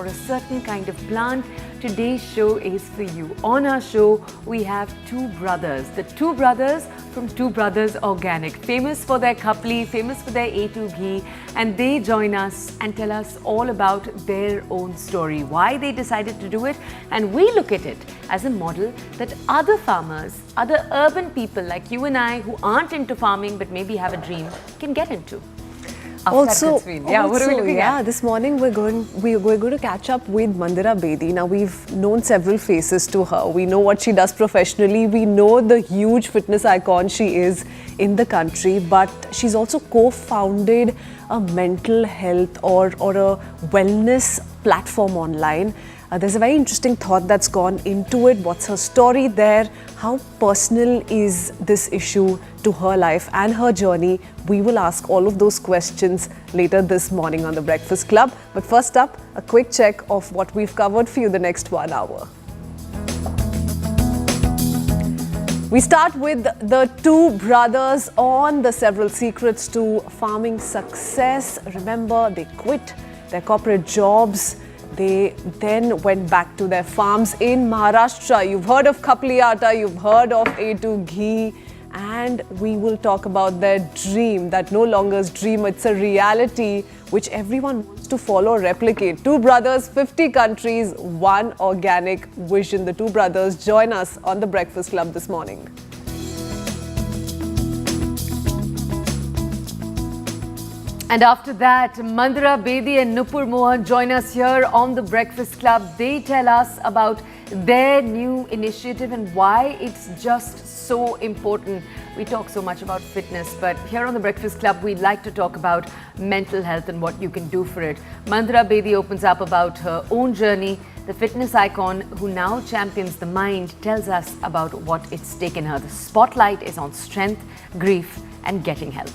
or a certain kind of plant, today's show is for you. On our show, we have two brothers. The two brothers from Two Brothers Organic, famous for their kapli, famous for their A2 ghee, and they join us and tell us all about their own story, why they decided to do it, and we look at it as a model that other farmers, other urban people like you and I who aren't into farming but maybe have a dream can get into. What are we looking at? This morning we're going to catch up with Mandira Bedi. Now, we've known several faces to her. We know what she does professionally. We know the huge fitness icon she is in the country, but she's also co-founded a mental health or a wellness platform online. There's a very interesting thought that's gone into it. What's her story there? How personal is this issue to her life and her journey? We will ask all of those questions later this morning on The Breakfast Club. But first up, a quick check of what we've covered for you the next 1 hour. We start with the two brothers on the several secrets to farming success. Remember, they quit their corporate jobs. They then went back to their farms in Maharashtra. You've heard of kapli atta, you've heard of A2 ghee, and we will talk about their dream that no longer is dream, it's a reality which everyone wants to follow, replicate. Two brothers, 50 countries, one organic vision. The two brothers join us on The Breakfast Club this morning. And after that, Mandira Bedi and Nupur Mohan join us here on The Breakfast Club. They tell us about their new initiative and why it's just so important. We talk so much about fitness, but here on The Breakfast Club, we like to talk about mental health and what you can do for it. Mandira Bedi opens up about her own journey. The fitness icon who now champions the mind tells us about what it's taken her. The spotlight is on strength, grief, and getting help.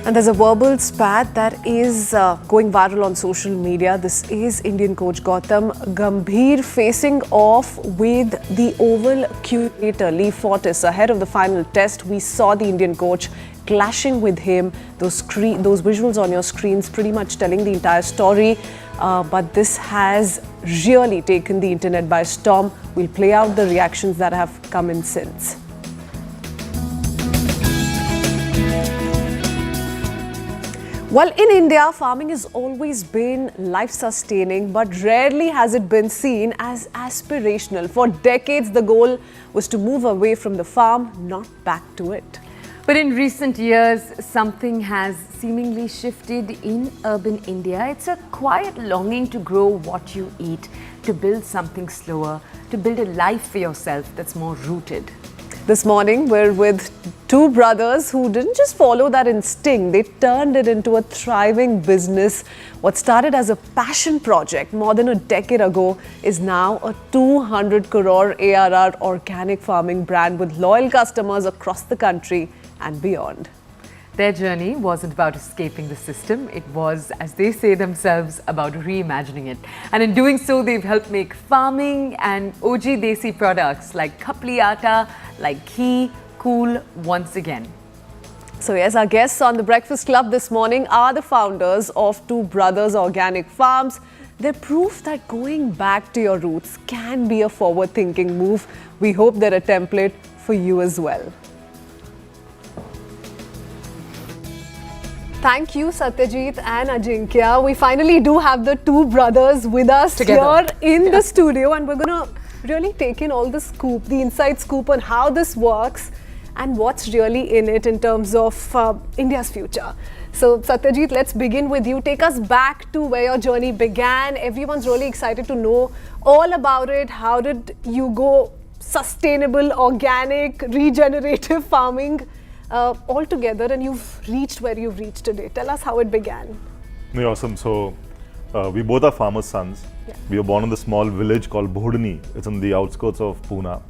And there's a verbal spat that is going viral on social media. This is Indian coach Gautam Gambhir facing off with the Oval curator Lee Fortis ahead of the final test. We saw the Indian coach clashing with him. Those visuals on your screens pretty much telling the entire story. But this has really taken the internet by storm. We'll play out the reactions that have come in since. Well, in India, farming has always been life-sustaining, but rarely has it been seen as aspirational. For decades, the goal was to move away from the farm, not back to it. But in recent years, something has seemingly shifted in urban India. It's a quiet longing to grow what you eat, to build something slower, to build a life for yourself that's more rooted. This morning, we're with two brothers who didn't just follow that instinct, they turned it into a thriving business. What started as a passion project more than a decade ago is now a 200 crore ARR organic farming brand with loyal customers across the country and beyond. Their journey wasn't about escaping the system. It was, as they say themselves, about reimagining it. And in doing so, they've helped make farming and OG Desi products like kapli atta, like ghee, cool once again. So yes, our guests on The Breakfast Club this morning are the founders of Two Brothers Organic Farms. They're proof that going back to your roots can be a forward-thinking move. We hope they're a template for you as well. Thank you, Satyajit and Ajinkya. We finally do have the two brothers with us together here in the studio, and we're going to really take in all the scoop, the inside scoop on how this works and what's really in it in terms of India's future. So, Satyajit, let's begin with you. Take us back to where your journey began. Everyone's really excited to know all about it. How did you go sustainable, organic, regenerative farming all together, and you've reached where you've reached today? Tell us how it began. Awesome. So, we both are farmers' sons. Yeah. We were born in the small village called Bodhani. It's on the outskirts of Pune.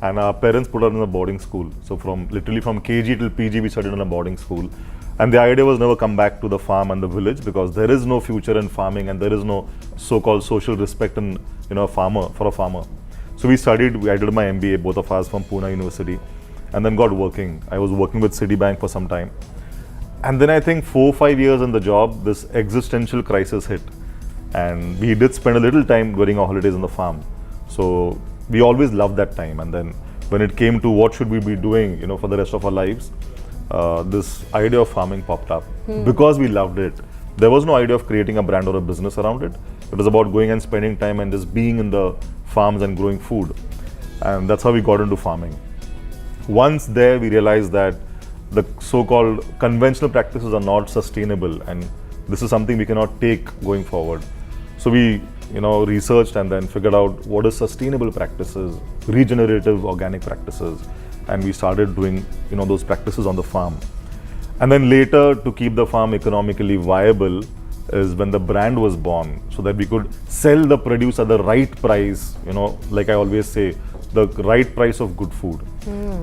And our parents put us in a boarding school. So literally from KG till PG, we studied in a boarding school. And the idea was never come back to the farm and the village, because there is no future in farming and there is no so-called social respect in a farmer. So we studied. I did my MBA, both of us from Pune University, and then got working. I was working with Citibank for some time. And then I think 4-5 years in the job, this existential crisis hit. And we did spend a little time during our holidays on the farm. So we always loved that time. And then when it came to what should we be doing, for the rest of our lives, this idea of farming popped up. Because we loved it. There was no idea of creating a brand or a business around it. It was about going and spending time and just being in the farms and growing food. And that's how we got into farming. Once there, we realized that the so-called conventional practices are not sustainable, and this is something we cannot take going forward. So we, researched and then figured out what is sustainable practices, regenerative organic practices, and we started doing, those practices on the farm. And then later, to keep the farm economically viable, is when the brand was born, so that we could sell the produce at the right price, like I always say, the right price of good food.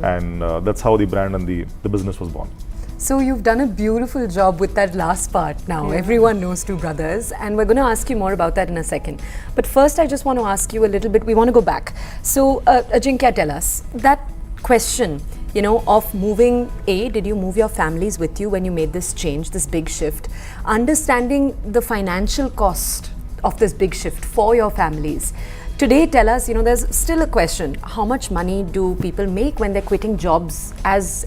And that's how the brand and the business was born. So you've done a beautiful job with that last part now. Yeah. Everyone knows Two Brothers, and we're going to ask you more about that in a second. But first, I just want to ask you a little bit, we want to go back. So Ajinkya, tell us, that question, of moving, did you move your families with you when you made this change, this big shift? Understanding the financial cost of this big shift for your families. Today, tell us, there's still a question. How much money do people make when they're quitting jobs as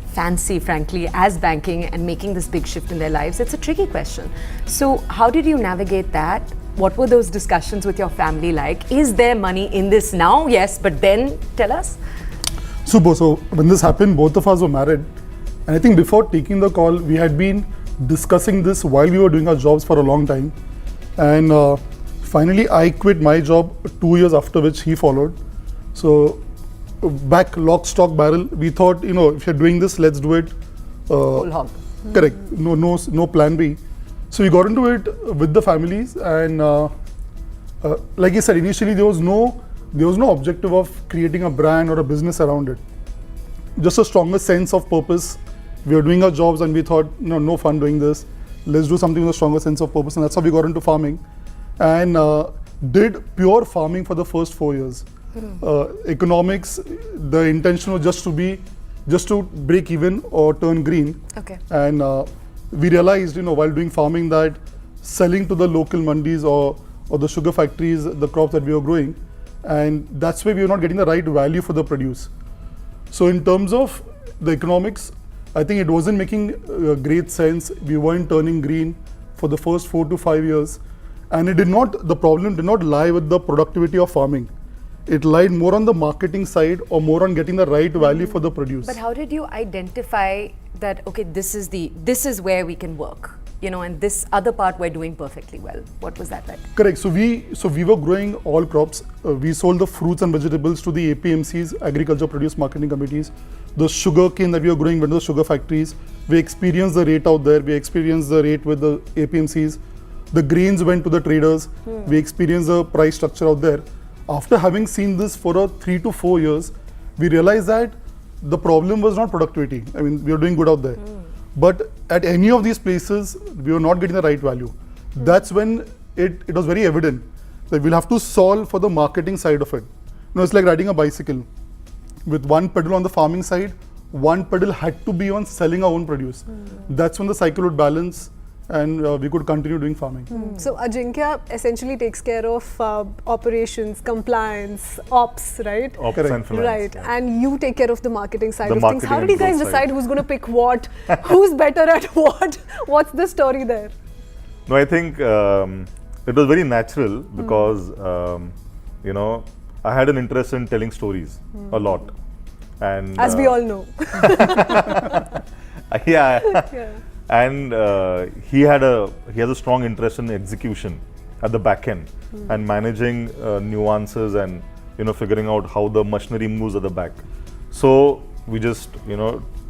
fancy, frankly, as banking and making this big shift in their lives? It's a tricky question. So how did you navigate that? What were those discussions with your family like? Is there money in this now? Yes, but then tell us. Super. So when this happened, both of us were married. And I think before taking the call, we had been discussing this while we were doing our jobs for a long time. And finally, I quit my job 2 years after which he followed. So back lock, stock, barrel, we thought, if you're doing this, let's do it. Whole hog. Correct. No plan B. So we got into it with the families, and like I said, initially there was no objective of creating a brand or a business around it. Just a stronger sense of purpose. We were doing our jobs and we thought, no fun doing this. Let's do something with a stronger sense of purpose, and that's how we got into farming. And did pure farming for the first 4 years. Economics, the intention was just to break even or turn green. Okay. And we realized, while doing farming, that selling to the local mandis or the sugar factories, the crops that we were growing, and that's why we were not getting the right value for the produce. So in terms of the economics, I think it wasn't making great sense. We weren't turning green for the first 4 to 5 years. And the problem did not lie with the productivity of farming. It lied more on the marketing side or more on getting the right value for the produce. But how did you identify that, okay, this is where we can work, and this other part we're doing perfectly well? What was that like? Correct. So we were growing all crops. We sold the fruits and vegetables to the APMCs, Agriculture Produce Marketing Committees. The sugar cane that we were growing went to the sugar factories. We experienced the rate out there. We experienced the rate with the APMCs. The grains went to the traders. We experienced the price structure out there. After having seen this for 3 to 4 years, we realized that the problem was not productivity. I mean, we were doing good out there. But at any of these places, we were not getting the right value. That's when it was very evident that we'll have to solve for the marketing side of it. It's like riding a bicycle. With one pedal on the farming side, one pedal had to be on selling our own produce. That's when the cycle would balance, and we could continue doing farming. So Ajinkya essentially takes care of operations, compliance, ops, right? Ops and finance. Right, yeah. And you take care of the marketing side The of things. marketing How did you guys and growth decide side. who's going to pick what? Who's better at what? What's the story there? No, I think it was very natural because, I had an interest in telling stories a lot. And As we all know. yeah. And he has a strong interest in execution at the back end and managing nuances and figuring out how the machinery moves at the back. So we just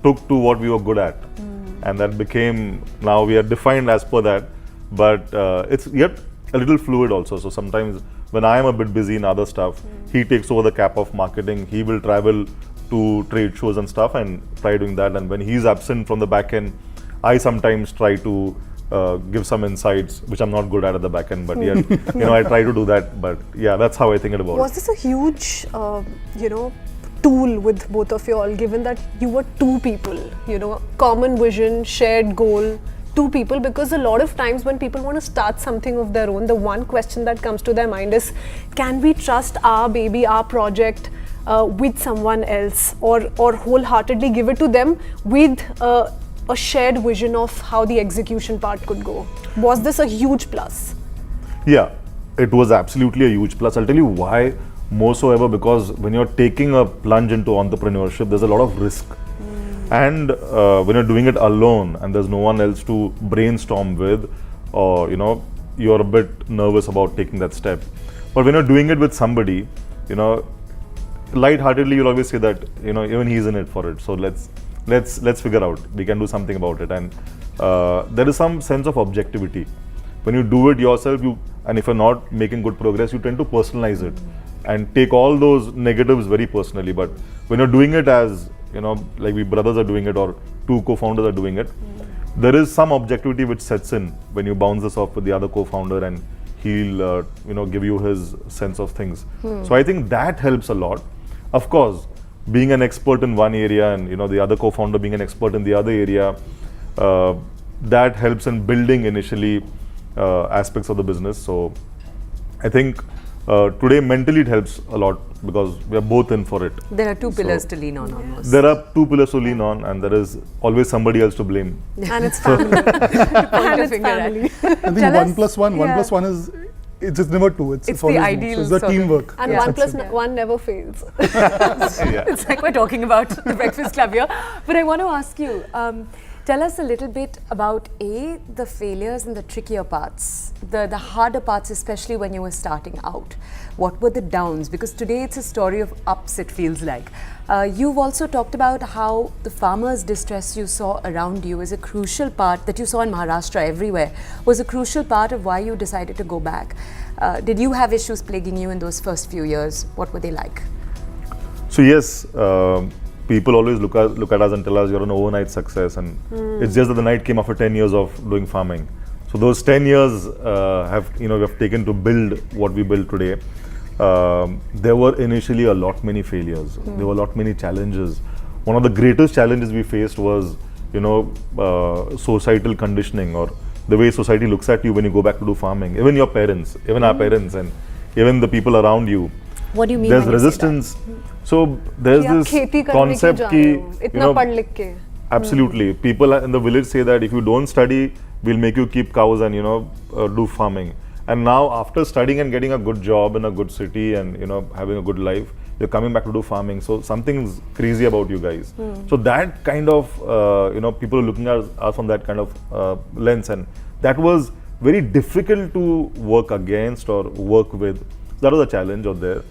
took to what we were good at, and that became, now we are defined as per that. But it's yet a little fluid also. So sometimes when I am a bit busy in other stuff, he takes over the cap of marketing. He will travel to trade shows and stuff and try doing that. And when he's absent from the back end, I sometimes try to give some insights, which I'm not good at the back end, but yet, I try to do that. But yeah, that's how I think about it. Was this a huge, tool with both of you all, given that you were two people, you know, common vision, shared goal, two people? Because a lot of times when people want to start something of their own, the one question that comes to their mind is, can we trust our baby, our project with someone else, or wholeheartedly give it to them with a shared vision of how the execution part could go? Was this a huge plus? Yeah, it was absolutely a huge plus. I'll tell you why more so ever, because when you're taking a plunge into entrepreneurship, there's a lot of risk. And when you're doing it alone and there's no one else to brainstorm with, or you know, you're a bit nervous about taking that step. But when you're doing it with somebody, you know, lightheartedly you'll always say that, you know, even he's in it for it. So let's figure out, we can do something about it. And there is some sense of objectivity. When you do it yourself, and if you're not making good progress, you tend to personalize it and take all those negatives very personally. But when you're doing it as, you know, like we brothers are doing it, or two co-founders are doing it, there is some objectivity which sets in when you bounce this off with the other co-founder, and he'll you know, give you his sense of things. So I think that helps a lot. Of course, being an expert in one area and, you know, the other co-founder being an expert in the other area, that helps in building initially aspects of the business. So I think today mentally it helps a lot because we are both in for it. There are two pillars to lean on almost. There are two pillars to lean on, and there is always somebody else to blame. And it's family. And it's family. I think one plus one is, it's never two. It's the always ideal one. So it's the teamwork. And one plus one never fails. It's like we're talking about the Breakfast Club here. But I want to ask you, tell us a little bit about the failures and the trickier parts, the harder parts, especially when you were starting out. What were the downs? Because today it's a story of ups, it feels like. You've also talked about how the farmers' distress you saw around you is a crucial part, that you saw in Maharashtra everywhere, was a crucial part of why you decided to go back. Did you have issues plaguing you in those first few years? What were they like? So yes, people always look at us and tell us you're an overnight success, and it's just that the night came after 10 years of doing farming. So those 10 years we have taken to build what we built today. There were initially a lot many failures. There were a lot many challenges. One of the greatest challenges we faced was, you know, societal conditioning, or the way society looks at you when you go back to do farming. Even your parents, even our parents, and even the people around you. What do you mean? There's resistance. So there's this concept ki, you know, absolutely. People in the village say that if you don't study, we'll make you keep cows and, you know, do farming. And now after studying and getting a good job in a good city and, you know, having a good life, you're coming back to do farming. So something's crazy about you guys. So that kind of, you know, people are looking at us from that kind of lens, and that was very difficult to work against or work with. So that was a challenge out there.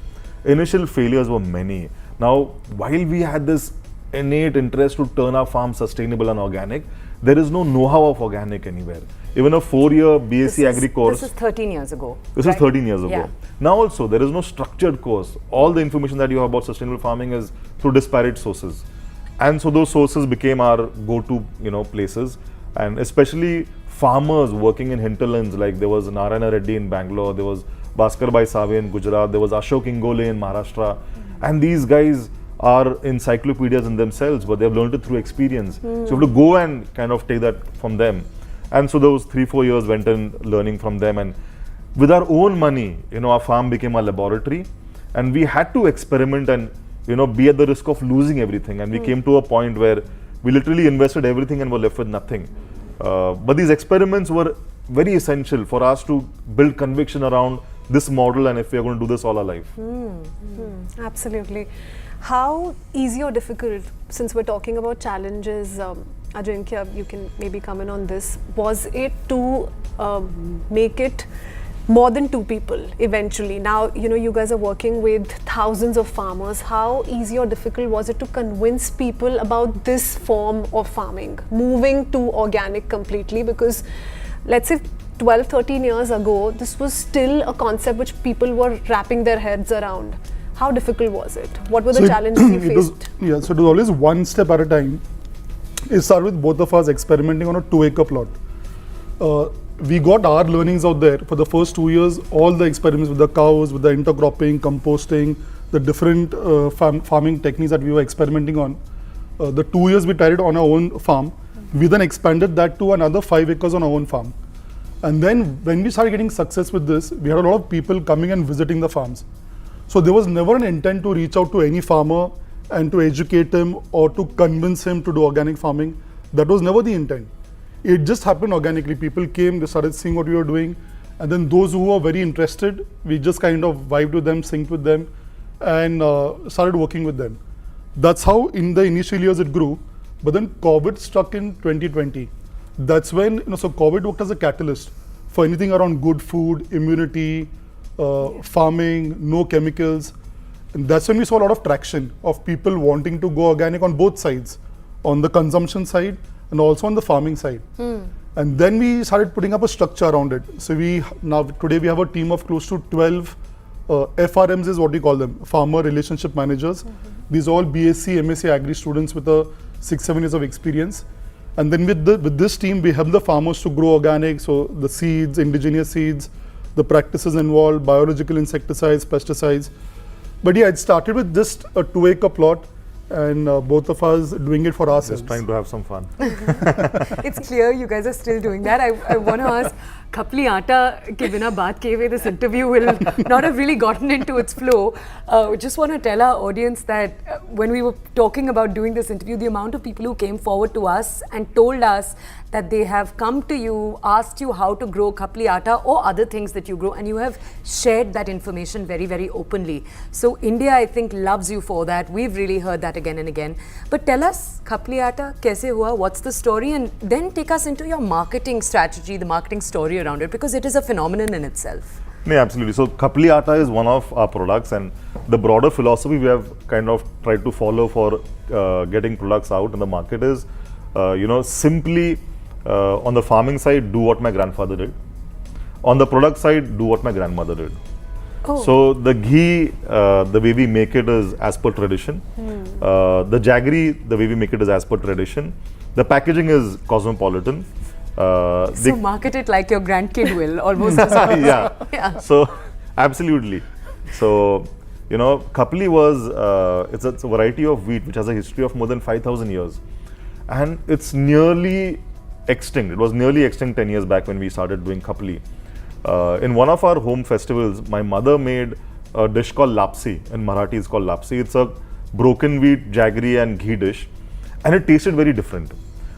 Initial failures were many. Now, while we had this innate interest to turn our farm sustainable and organic, there is no know-how of organic anywhere. Even a 4-year BSc Agri course. This is 13 years ago. This is 13 years ago. Yeah. Now also, there is no structured course. All the information that you have about sustainable farming is through disparate sources. And so those sources became our go-to, you know, places. And especially farmers working in hinterlands, like there was Narayana Reddy in Bangalore, there was Bhaskar Bhai Save in Gujarat, there was Ashok Ingole in Maharashtra. And these guys are encyclopedias in themselves, but they've learned it through experience. So you have to go and kind of take that from them. And so those 3-4 years went in learning from them. And with our own money, you know, our farm became a laboratory. And we had to experiment and, you know, be at the risk of losing everything. And we came to a point where we literally invested everything and were left with nothing. But these experiments were very essential for us to build conviction around this model, and if we are going to do this all our life. Absolutely. How easy or difficult, since we're talking about challenges, Ajinkya, you can maybe comment on this, was it to make it more than 2 people eventually? Now, you know, you guys are working with thousands of farmers. How easy or difficult was it to convince people about this form of farming, moving to organic completely? Because let's say 12, 13 years ago, this was still a concept which people were wrapping their heads around. How difficult was it? What were the challenges you faced? So it was always one step at a time. It started with both of us experimenting on a 2-acre plot. We got our learnings out there. For the first 2 years, all the experiments with the cows, with the intercropping, composting, the different farming techniques that we were experimenting on. The 2 years we tried it on our own farm. We then expanded that to another 5 acres on our own farm. And then when we started getting success with this, we had a lot of people coming and visiting the farms. So there was never an intent to reach out to any farmer and to educate him or to convince him to do organic farming. That was never the intent. It just happened organically. People came, they started seeing what we were doing. And then those who were very interested, we just kind of vibed with them, synced with them, and started working with them. That's how in the initial years it grew. But then COVID struck in 2020. That's when, so COVID worked as a catalyst for anything around good food, immunity, farming, no chemicals. And that's when we saw a lot of traction of people wanting to go organic on both sides, on the consumption side and also on the farming side. And then we started putting up a structure around it. So today we have a team of close to 12 FRMs is what we call them, Farmer Relationship Managers. These are all BSc, MSc Agri students with 6-7 years of experience. And then with this team, we help the farmers to grow organic. So the seeds, indigenous seeds, the practices involved, biological insecticides, pesticides. But yeah, it started with just a 2-acre plot, and both of us doing it for ourselves. Just trying to have some fun. It's clear you guys are still doing that. I want to ask, khapli aata ke bina baat kiye hue this interview will not have really gotten into its flow. Just want to tell our audience that when we were talking about doing this interview, the amount of people who came forward to us and told us that they have come to you, asked you how to grow khapli atta or other things that you grow, and you have shared that information very, very openly. So India, I think, loves you for that. We've really heard that again and again. But tell us, khapli atta kaise hua? What's the story? And then take us into your marketing strategy, the marketing story around it, because it is a phenomenon in itself. No, absolutely. So khapli atta is one of our products, and the broader philosophy we have kind of tried to follow for getting products out in the market is, simply on the farming side, do what my grandfather did. On the product side, do what my grandmother did. Oh. So the ghee, the way we make it is as per tradition. The jaggery, the way we make it is as per tradition. The packaging is cosmopolitan. So market it like your grandkid will, almost as well. Yeah. So absolutely. So khapli was it's a variety of wheat which has a history of more than 5,000 years, and it's nearly extinct. It was nearly extinct 10 years back when we started doing khapli. In one of our home festivals, my mother made a dish called lapsi. In Marathi, it's called lapsi. It's a broken wheat, jaggery, and ghee dish, and it tasted very different.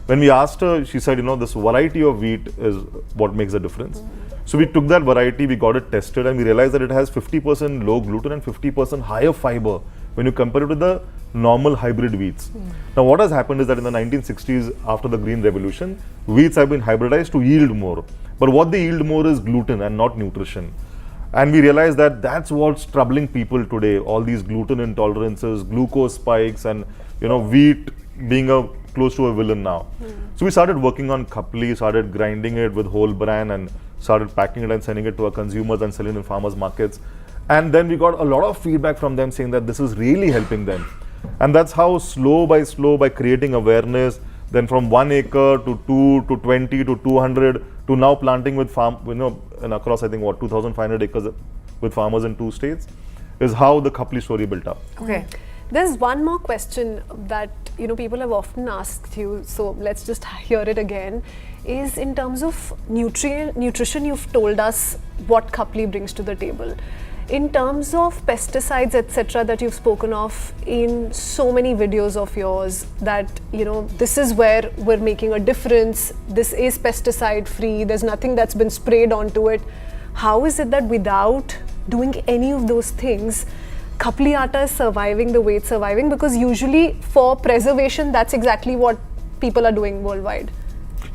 When we asked her, she said, this variety of wheat is what makes the difference. So we took that variety, we got it tested, and we realized that it has 50% low gluten and 50% higher fiber when you compare it with the normal hybrid wheats. Now what has happened is that in the 1960s, after the Green Revolution, wheats have been hybridized to yield more. But what they yield more is gluten and not nutrition. And we realized that that's what's troubling people today, all these gluten intolerances, glucose spikes, and wheat being close to a villain now. So we started working on khapli, started grinding it with whole bran, and started packing it and sending it to our consumers and selling in farmers markets. And then we got a lot of feedback from them saying that this is really helping them. And that's how slow by creating awareness, then from 1 acre to 2 to 20 to 200 to now planting with and across I think 2,500 acres with farmers in 2 states, is how the khapli story built up. Okay. There's one more question that people have often asked you, so let's just hear it again, is in terms of nutrition, you've told us what khapli brings to the table. In terms of pesticides, etc., that you've spoken of in so many videos of yours, that this is where we're making a difference, this is pesticide free, there's nothing that's been sprayed onto it. How is it that without doing any of those things, khapli atta is surviving the way it's surviving? Because usually for preservation, that's exactly what people are doing worldwide.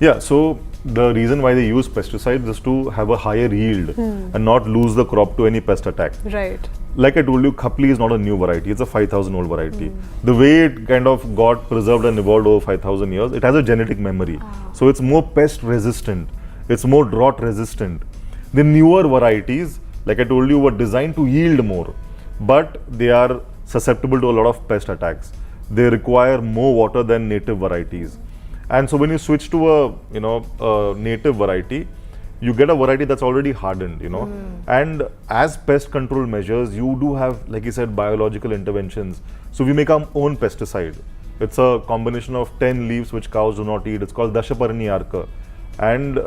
Yeah, so the reason why they use pesticides is to have a higher yield and not lose the crop to any pest attack. Right. Like I told you, khapli is not a new variety, it's a 5,000-old variety. The way it kind of got preserved and evolved over 5,000 years, it has a genetic memory. So it's more pest resistant, it's more drought resistant. The newer varieties, like I told you, were designed to yield more, but they are susceptible to a lot of pest attacks. They require more water than native varieties. And so when you switch to a native variety, you get a variety that's already hardened, you know. And as pest control measures, you do have, like you said, biological interventions. So we make our own pesticide. It's a combination of 10 leaves which cows do not eat. It's called Dashaparni Arka. And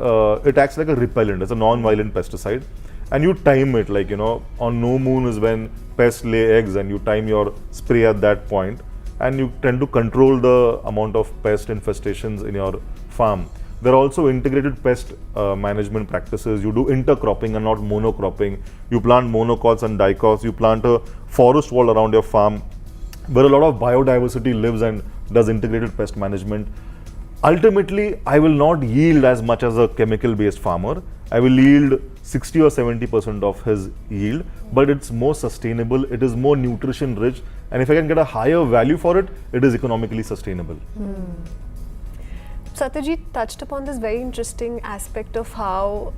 it acts like a repellent. It's a non-violent pesticide. And you time it, like, you know, on no moon is when pests lay eggs, and you time your spray at that point. And you tend to control the amount of pest infestations in your farm. There are also integrated pest management practices. You do intercropping and not monocropping. You plant monocots and dicots. You plant a forest wall around your farm where a lot of biodiversity lives and does integrated pest management. Ultimately, I will not yield as much as a chemical-based farmer. I will yield 60 or 70% of his yield, but it's more sustainable, it is more nutrition rich, and if I can get a higher value for it, it is economically sustainable. Satyajit touched upon this very interesting aspect of how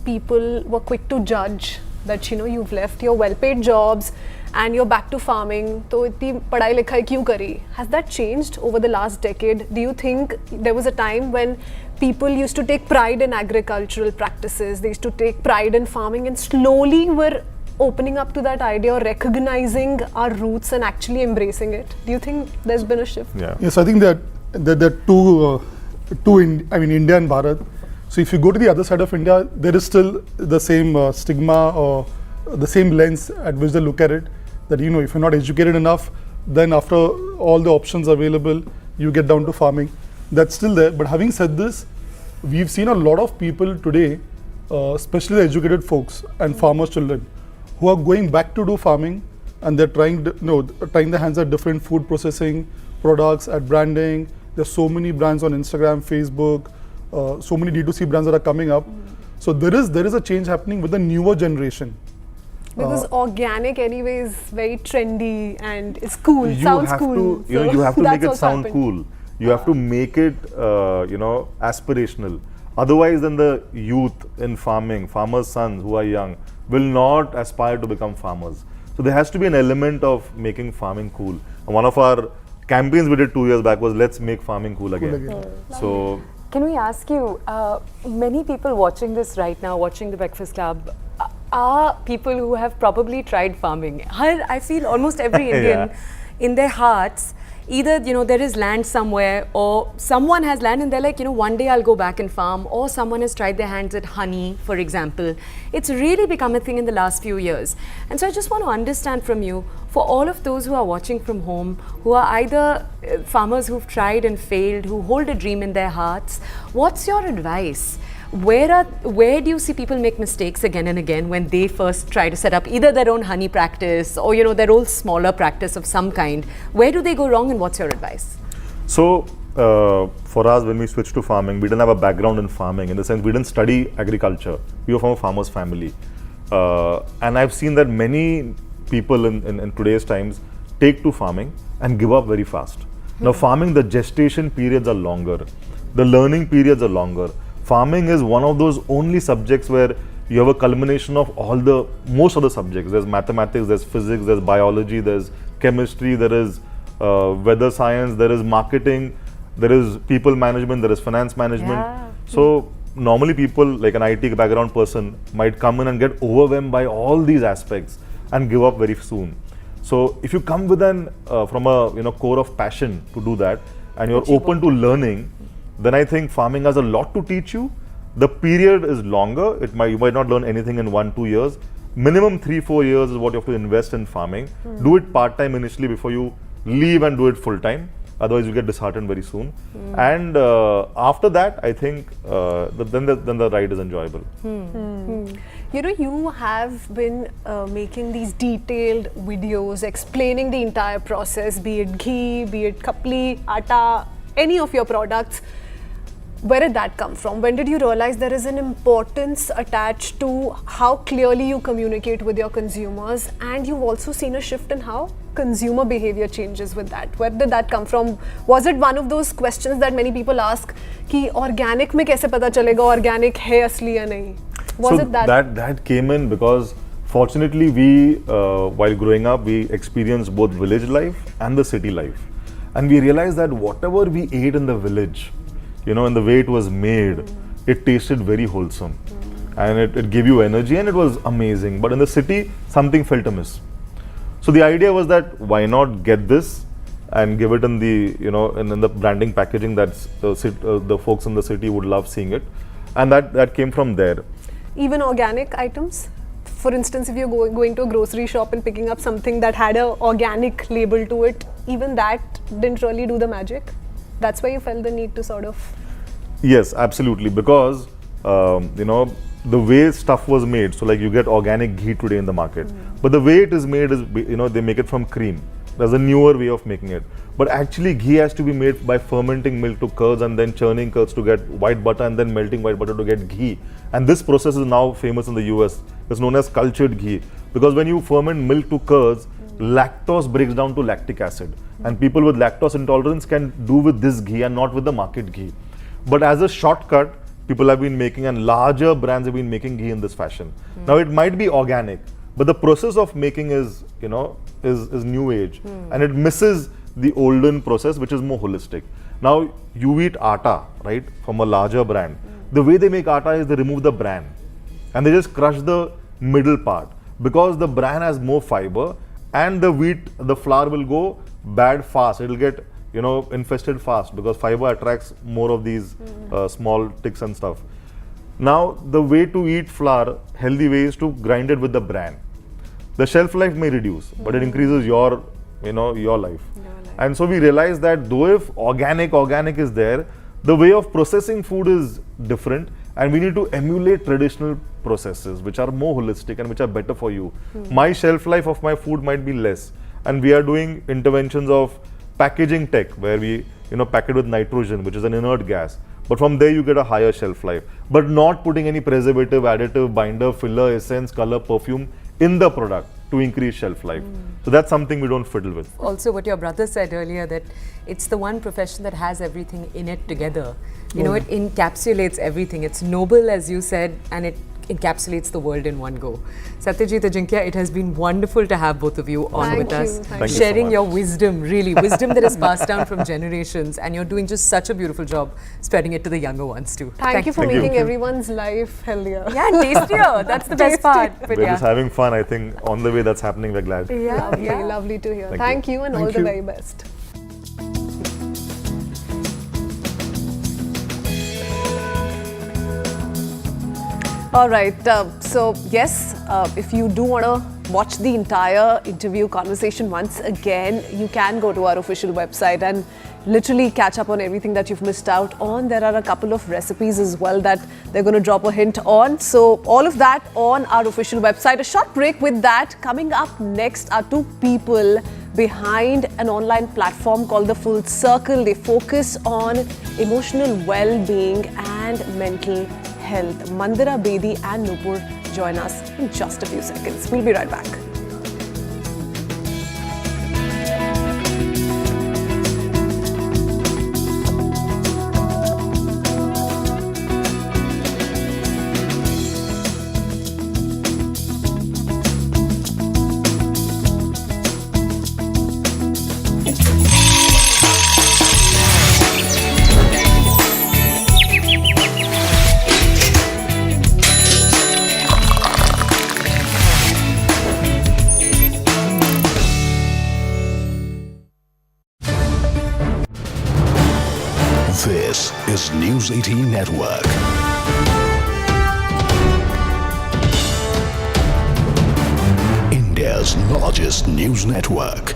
people were quick to judge that, you know, you've left your well-paid jobs and you're back to farming. So itni padhai likhai kyun kari? Has that changed over the last decade? Do you think there was a time when people used to take pride in agricultural practices, they used to take pride in farming, and slowly were opening up to that idea or recognizing our roots and actually embracing it? Do you think there's been a shift? Yeah. Yes, I think that there are India and Bharat. So if you go to the other side of India, there is still the same stigma or the same lens at which they look at it. That, you know, if you're not educated enough, then after all the options available, you get down to farming. That's still there. But having said this, we've seen a lot of people today, especially the educated folks and farmers' children, who are going back to do farming, and they're trying their hands at different food processing products, at branding. There's so many brands on Instagram, Facebook, so many D2C brands that are coming up. So there is a change happening with the newer generation. Because organic anyway is very trendy and it's cool, You sounds have cool. to, you know, you have to that's make it what's sound happened. cool. You have to make it, you know, aspirational. Otherwise, then the youth in farming, farmers' sons who are young, will not aspire to become farmers. So there has to be an element of making farming cool. And one of our campaigns we did 2 years back was let's make farming cool again. So Can we ask you, many people watching this right now, watching the Breakfast Club, are people who have probably tried farming. I feel almost every Indian in their hearts, either, you know, there is land somewhere, or someone has land and they're like, you know, one day I'll go back and farm, or someone has tried their hands at honey, for example. It's really become a thing in the last few years. And so I just want to understand from you, for all of those who are watching from home, who are either farmers who've tried and failed, who hold a dream in their hearts, what's your advice? Where do you see people make mistakes again and again when they first try to set up either their own honey practice or, you know, their own smaller practice of some kind? Where do they go wrong, and what's your advice? So for us, when we switched to farming, we didn't have a background in farming, in the sense we didn't study agriculture. We were from a farmer's family. And I've seen that many people in today's times take to farming and give up very fast. Now farming, the gestation periods are longer. The learning periods are longer. Farming is one of those only subjects where you have a culmination of most of the subjects. There's mathematics, there's physics, there's biology, there's chemistry, there is weather science, there is marketing, there is people management, there is finance management. Yeah. So normally people, like an IT background person, might come in and get overwhelmed by all these aspects and give up very soon. So if you come with from a core of passion to do that, and you're open to learning, then I think farming has a lot to teach you. The period is longer. You might not learn anything in 1-2 years. Minimum 3-4 years is what you have to invest in farming. Do it part-time initially before you leave and do it full-time. Otherwise, you get disheartened very soon. And after that, I think then the ride is enjoyable. You know, you have been making these detailed videos explaining the entire process, be it ghee, be it kapli, atta, any of your products. Where did that come from? When did you realize there is an importance attached to how clearly you communicate with your consumers, and you've also seen a shift in how consumer behavior changes with that? Where did that come from? Was it one of those questions that many people ask, ki organic mein kaise pata chalega organic hai asli ya nahi? Was it that? That came in because fortunately we, while growing up, we experienced both village life and the city life. And we realized that whatever we ate in the village, you know, and the way it was made, it tasted very wholesome. and it gave you energy and it was amazing. But in the city, something felt amiss. So the idea was that why not get this and give it in the, in the branding packaging that's the folks in the city would love seeing it. And that came from there. Even organic items? For instance, if you're going to a grocery shop and picking up something that had an organic label to it, even that didn't really do the magic? That's why you felt the need to sort of... Yes, absolutely. Because, the way stuff was made, so like you get organic ghee today in the market, but the way it is made is, they make it from cream. There's a newer way of making it. But actually ghee has to be made by fermenting milk to curds and then churning curds to get white butter and then melting white butter to get ghee. And this process is now famous in the US. It's known as cultured ghee. Because when you ferment milk to curds, lactose breaks down to lactic acid. And people with lactose intolerance can do with this ghee and not with the market ghee. But as a shortcut, people have been making, and larger brands have been making ghee in this fashion. Now it might be organic, but the process of making is, is new age, and it misses the olden process, which is more holistic. Now you eat atta, right, from a larger brand. The way they make atta is they remove the bran, and they just crush the middle part, because the bran has more fiber, and the flour will go bad fast. It'll get infested fast because fiber attracts more of these small ticks and stuff. Now, the way to eat flour, healthy way, is to grind it with the bran. The shelf life may reduce, but it increases your life. And so we realized that though if organic is there, the way of processing food is different, and we need to emulate traditional processes which are more holistic and which are better for you. My shelf life of my food might be less, and we are doing interventions of packaging tech where we pack it with nitrogen, which is an inert gas, but from there you get a higher shelf life, but not putting any preservative, additive, binder, filler, essence, color, perfume in the product to increase shelf life. So that's something we don't fiddle with. Also, what your brother said earlier, that it's the one profession that has everything in it together. It encapsulates everything. It's noble, as you said, and it encapsulates the world in one go. Satyajit, Ajinkya, it has been wonderful to have both of you on with us, sharing your wisdom, really, wisdom that is passed down from generations, and you're doing just such a beautiful job spreading it to the younger ones too. Thank you for making everyone's life healthier. Yeah, and tastier. That's the best part. But we're just having fun. I think on the way that's happening, we're glad. Yeah, lovely to hear. Thank you and all the very best. All right, so yes, if you do want to watch the entire interview conversation once again, you can go to our official website and literally catch up on everything that you've missed out on. There are a couple of recipes as well that they're going to drop a hint on. So all of that on our official website. A short break with that. Coming up next are two people behind an online platform called The Full Circle. They focus on emotional well-being and mental health. Mandira Bedi and Nupur join us in just a few seconds. We'll be right back. This is News 18 Network. India's largest news network.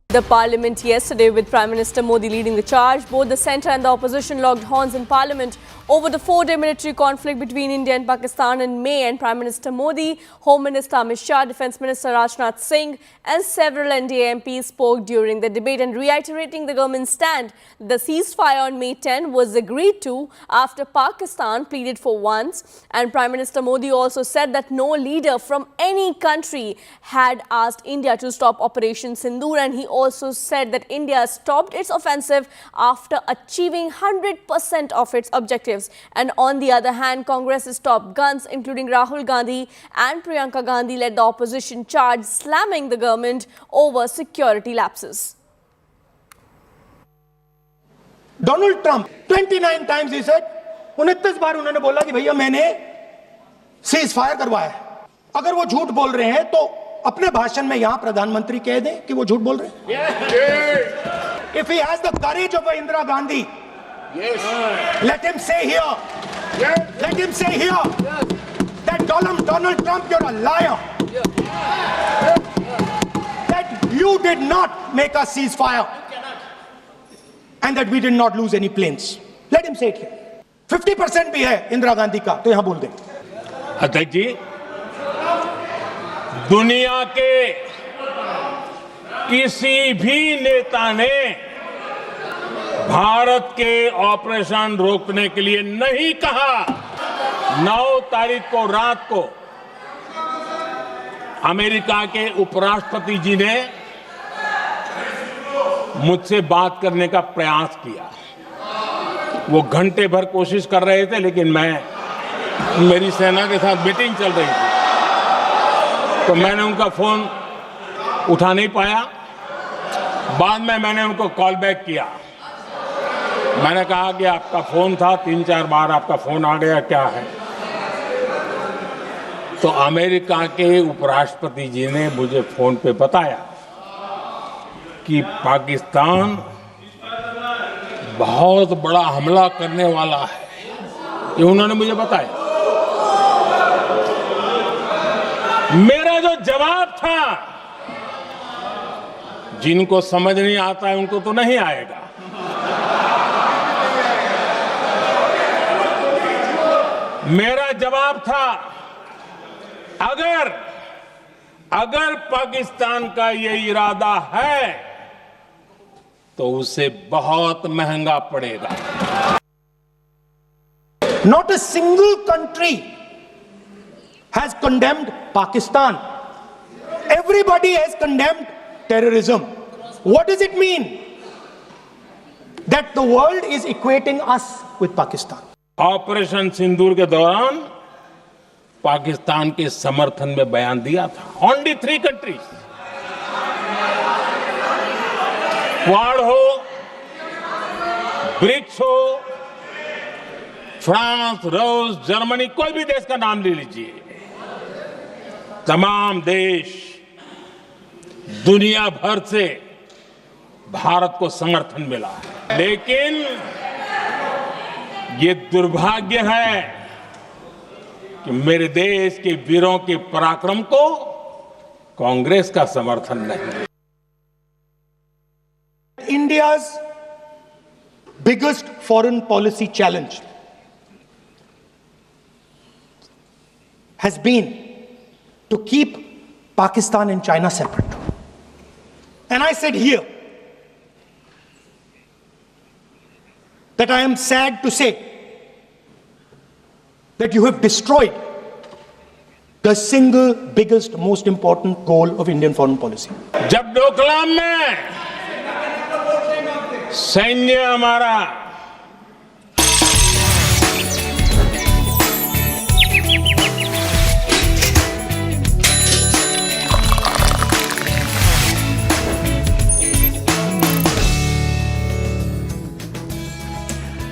The parliament yesterday, with Prime Minister Modi leading the charge. Both the centre and the opposition locked horns in parliament over the 4-day military conflict between India and Pakistan in May. And Prime Minister Modi, Home Minister Amit Shah, Defence Minister Rajnath Singh and several NDA MPs spoke during the debate and reiterating the government's stand. The ceasefire on May 10 was agreed to after Pakistan pleaded for once. And Prime Minister Modi also said that no leader from any country had asked India to stop Operation Sindoor, and he also said that India stopped its offensive after achieving 100% of its objectives. And on the other hand, Congress's top guns, including Rahul Gandhi and Priyanka Gandhi, led the opposition charge, slamming the government over security lapses. Donald Trump, 29 times he said, 29 बार उन्होंने बोला कि भैया मैंने cease fire करवाया है। अगर वो झूठ बोल रहे हैं तो अपने भाषण में यहां प्रधानमंत्री कह दें कि वो झूठ बोल रहे हैं। If he has the courage of Indira Gandhi, let him say here, let him say here that Donald Trump, you're a liar. That you did not make a ceasefire and that we did not lose any planes. Let him say it here. 50% भी है इंदिरा गांधी का, तो यहां बोल दें। अध्यक्ष जी, दुनिया के किसी भी नेता ने भारत के ऑपरेशन रोकने के लिए नहीं कहा। 9 तारीख को रात को अमेरिका के उपराष्ट्रपति जी ने मुझसे बात करने का प्रयास किया। वो घंटे भर कोशिश कर रहे थे, लेकिन मेरी सेना के साथ मीटिंग चल रही थी, तो मैंने उनका फोन उठा नहीं पाया। बाद में मैंने उनको कॉल बैक किया। मैंने कहा कि आपका फोन था, 3-4 बार आपका फोन आ गया, क्या है? तो अमेरिका के उपराष्ट्रपति जी ने मुझे फोन पे बताया कि पाकिस्तान बहुत बड़ा हमला करने वाला है। ये उन्होंने मुझे बताया। मेरा जो जवाब था, जिनको समझ नहीं आता है उनको तो नहीं आएगा। मेरा जवाब था, अगर पाकिस्तान का ये इरादा है तो उसे बहुत महंगा पड़ेगा। Not a single country has condemned Pakistan. Everybody has condemned terrorism. What does it mean? That the world is equating us with Pakistan. Operation Sindoor के दौरान पाकिस्तान के समर्थन में बयान दिया था। Only 3 countries, क्वाड हो, ब्रिक्स हो, फ्रांस, रूस, जर्मनी, कोई भी देश का नाम ले लीजिए, तमाम देश दुनिया भर से भारत को समर्थन मिला है। लेकिन ये दुर्भाग्य है कि मेरे देश के वीरों के पराक्रम को कांग्रेस का समर्थन नहीं। India's biggest foreign policy challenge has been to keep Pakistan and China separate. And I said here that I am sad to say that you have destroyed the single biggest, most important goal of Indian foreign policy. जब डोकलाम में सैन्य हमारा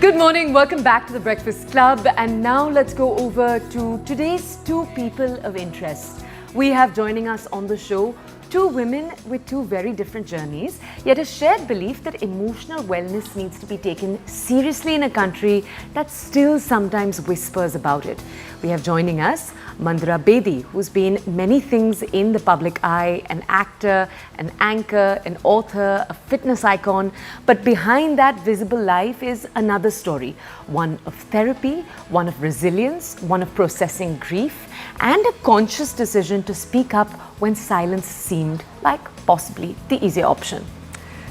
Good morning, welcome back to the Breakfast Club, and now let's go over to today's 2 people of interest. We have joining us on the show 2 women with 2 very different journeys, yet a shared belief that emotional wellness needs to be taken seriously in a country that still sometimes whispers about it. We have joining us Mandira Bedi, who's been many things in the public eye, an actor, an anchor, an author, a fitness icon. But behind that visible life is another story, one of therapy, one of resilience, one of processing grief, and a conscious decision to speak up when silence seemed like possibly the easier option.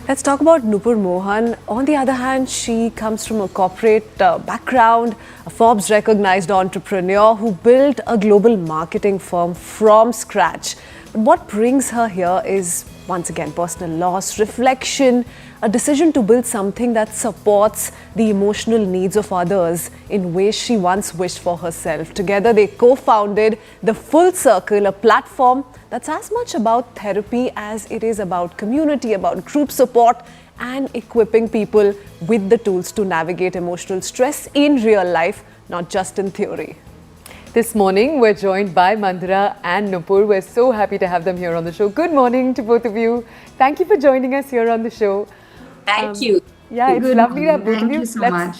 Let's talk about Nupur Mohan. On the other hand, she comes from a corporate background, a Forbes recognized entrepreneur who built a global marketing firm from scratch. But what brings her here is, once again, personal loss, reflection, a decision to build something that supports the emotional needs of others in ways she once wished for herself. Together, they co-founded The Full Circle, a platform that's as much about therapy as it is about community, about group support and equipping people with the tools to navigate emotional stress in real life, not just in theory. This morning, we're joined by Mandira and Nupur. We're so happy to have them here on the show. Good morning to both of you. Thank you for joining us here on the show. Thank you. Yeah, it's Good lovely to have morning. both of you. Thank you so much.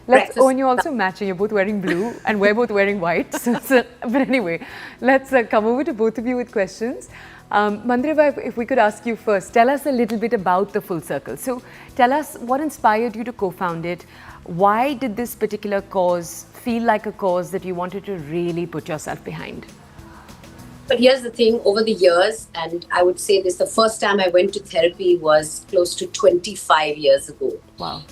Let's and you're also matching. You're both wearing blue and we're both wearing white. But anyway, let's come over to both of you with questions. Mandira, if we could ask you first, tell us a little bit about the Full Circle. So tell us what inspired you to co-found it. Why did this particular cause feel like a cause that you wanted to really put yourself behind? But here's the thing, over the years, and I would say this, the first time I went to therapy was close to 25 years ago. Wow.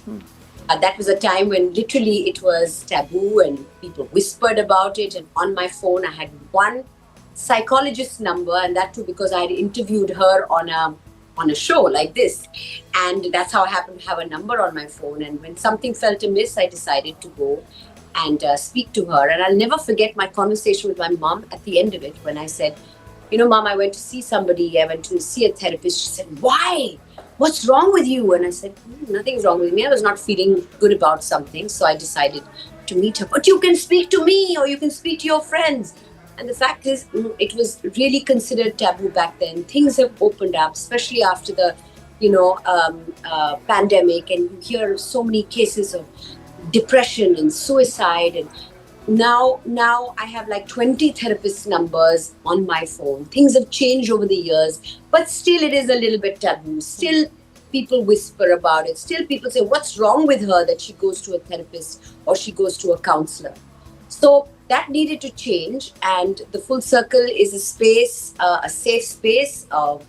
That was a time when literally it was taboo and people whispered about it. And on my phone, I had one psychologist's number, and that too because I had interviewed her on a show like this. And that's how I happened to have a number on my phone. And when something felt amiss, I decided to go and speak to her. And I'll never forget my conversation with my mom at the end of it when I said, you know, Mom, I went to see somebody. I went to see a therapist. She said, why? What's wrong with you? And I said, nothing's wrong with me. I was not feeling good about something. So I decided to meet her. But you can speak to me or you can speak to your friends. And the fact is, it was really considered taboo back then. Things have opened up, especially after the, pandemic. And you hear so many cases of depression and suicide. And now I have like 20 therapist numbers on my phone. Things have changed over the years, but still it is a little bit taboo. Still people whisper about it. Still people say, what's wrong with her that she goes to a therapist or she goes to a counselor? So that needed to change. And the Full Circle is a space, a safe space of,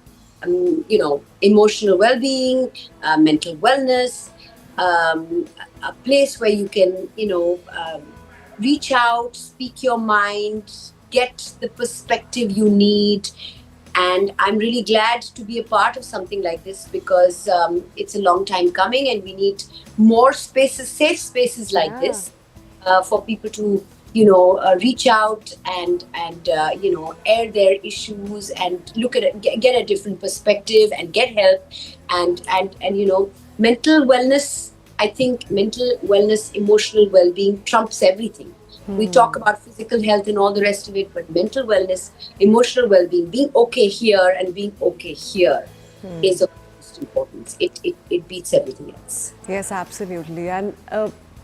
emotional well-being, mental wellness, a place where you can, reach out, speak your mind, get the perspective you need. And I'm really glad to be a part of something like this because it's a long time coming and we need more spaces, safe spaces like this for people to, reach out and air their issues and look at it, get a different perspective and get help and mental wellness. I think mental wellness, emotional well-being trumps everything. We talk about physical health and all the rest of it, but mental wellness, emotional well-being, being okay here and being okay here is of most importance. It beats everything else. Yes, absolutely. And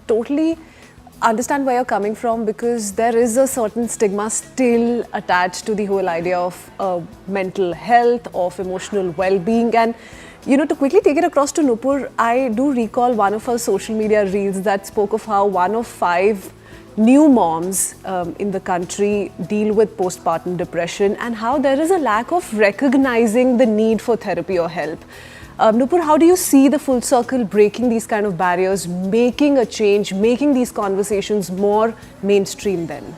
totally understand where you're coming from because there is a certain stigma still attached to the whole idea of mental health, of emotional well-being. And to quickly take it across to Nupur, I do recall one of her social media reels that spoke of how 1 of 5 new moms in the country deal with postpartum depression and how there is a lack of recognizing the need for therapy or help. Nupur, how do you see the Full Circle breaking these kind of barriers, making a change, making these conversations more mainstream then?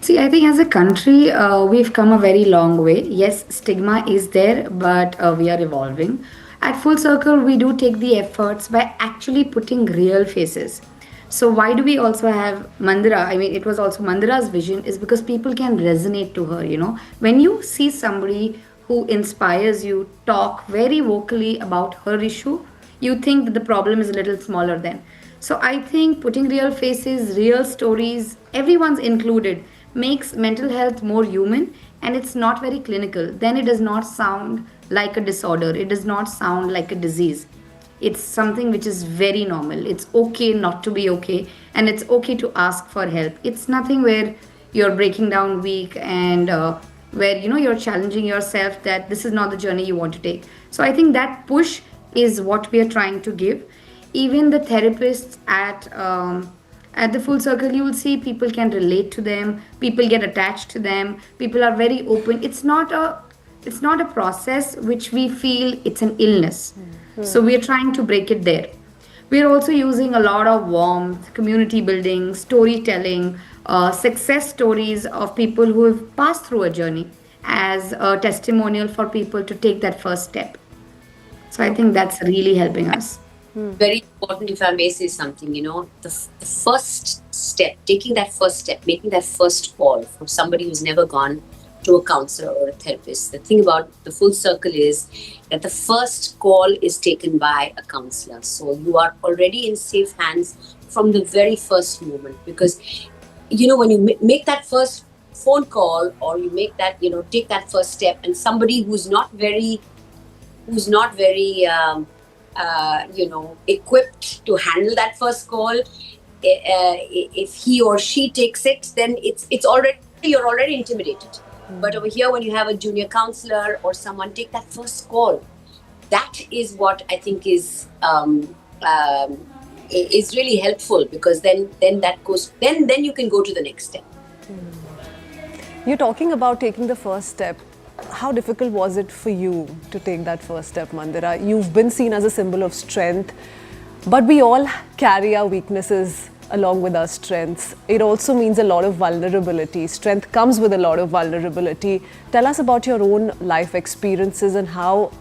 See, I think as a country, we've come a very long way. Yes, stigma is there, but we are evolving. At Full Circle, we do take the efforts by actually putting real faces. So why do we also have Mandira? I mean, it was also Mandira's vision is because people can resonate to her, When you see somebody who inspires you talk very vocally about her issue, you think that the problem is a little smaller then. So I think putting real faces, real stories, everyone's included, makes mental health more human and it's not very clinical. Then it does not sound like a disorder. It does not sound like a disease. It's something which is very normal. It's okay not to be okay and it's okay to ask for help. It's nothing where you're breaking down weak and where you're challenging yourself that this is not the journey you want to take. So I think that push is what we are trying to give. Even the therapists at the Full Circle, you will see people can relate to them, people get attached to them, people are very open. It's not a process which we feel it's an illness. So we are trying to break it there. We are also using a lot of warmth, community building, storytelling, success stories of people who have passed through a journey as a testimonial for people to take that first step. So I think that's really helping us. Very important, if I may say something, the first step, taking that first step, making that first call from somebody who's never gone to a counselor or a therapist. The thing about the full circle is that the first call is taken by a counselor. So you are already in safe hands from the very first moment, because when you make that first phone call, or you make that, take that first step, and somebody who's not very equipped to handle that first call, if he or she takes it, then you're already intimidated. But over here, when you have a junior counselor or someone take that first call, that is what I think is really helpful, because then that goes, then you can go to the next step. You're talking about taking the first step. How difficult was it for you to take that first step, Mandira? You've been seen as a symbol of strength, but we all carry our weaknesses along with our strengths. It also means a lot of vulnerability. Strength comes with a lot of vulnerability. Tell us about your own life experiences and how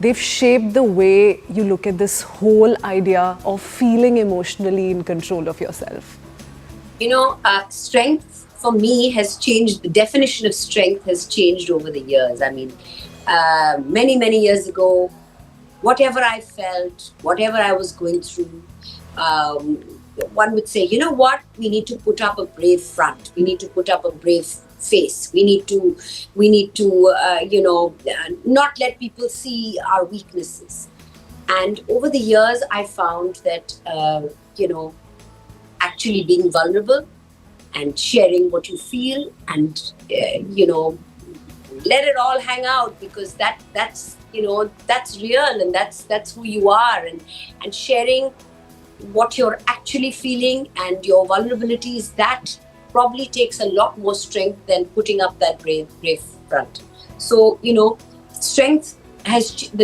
they've shaped the way you look at this whole idea of feeling emotionally in control of yourself. Strength for me has changed. The definition of strength has changed over the years. I mean, many years ago, whatever I felt, whatever I was going through, one would say, you know what, we need to put up a brave front. We need to put up a brave face. We need to not let people see our weaknesses. And over the years, I found that, actually being vulnerable and sharing what you feel, and, let it all hang out, because that's real, and that's who you are, and sharing what you're actually feeling and your vulnerabilities, that probably takes a lot more strength than putting up that brave front. So, the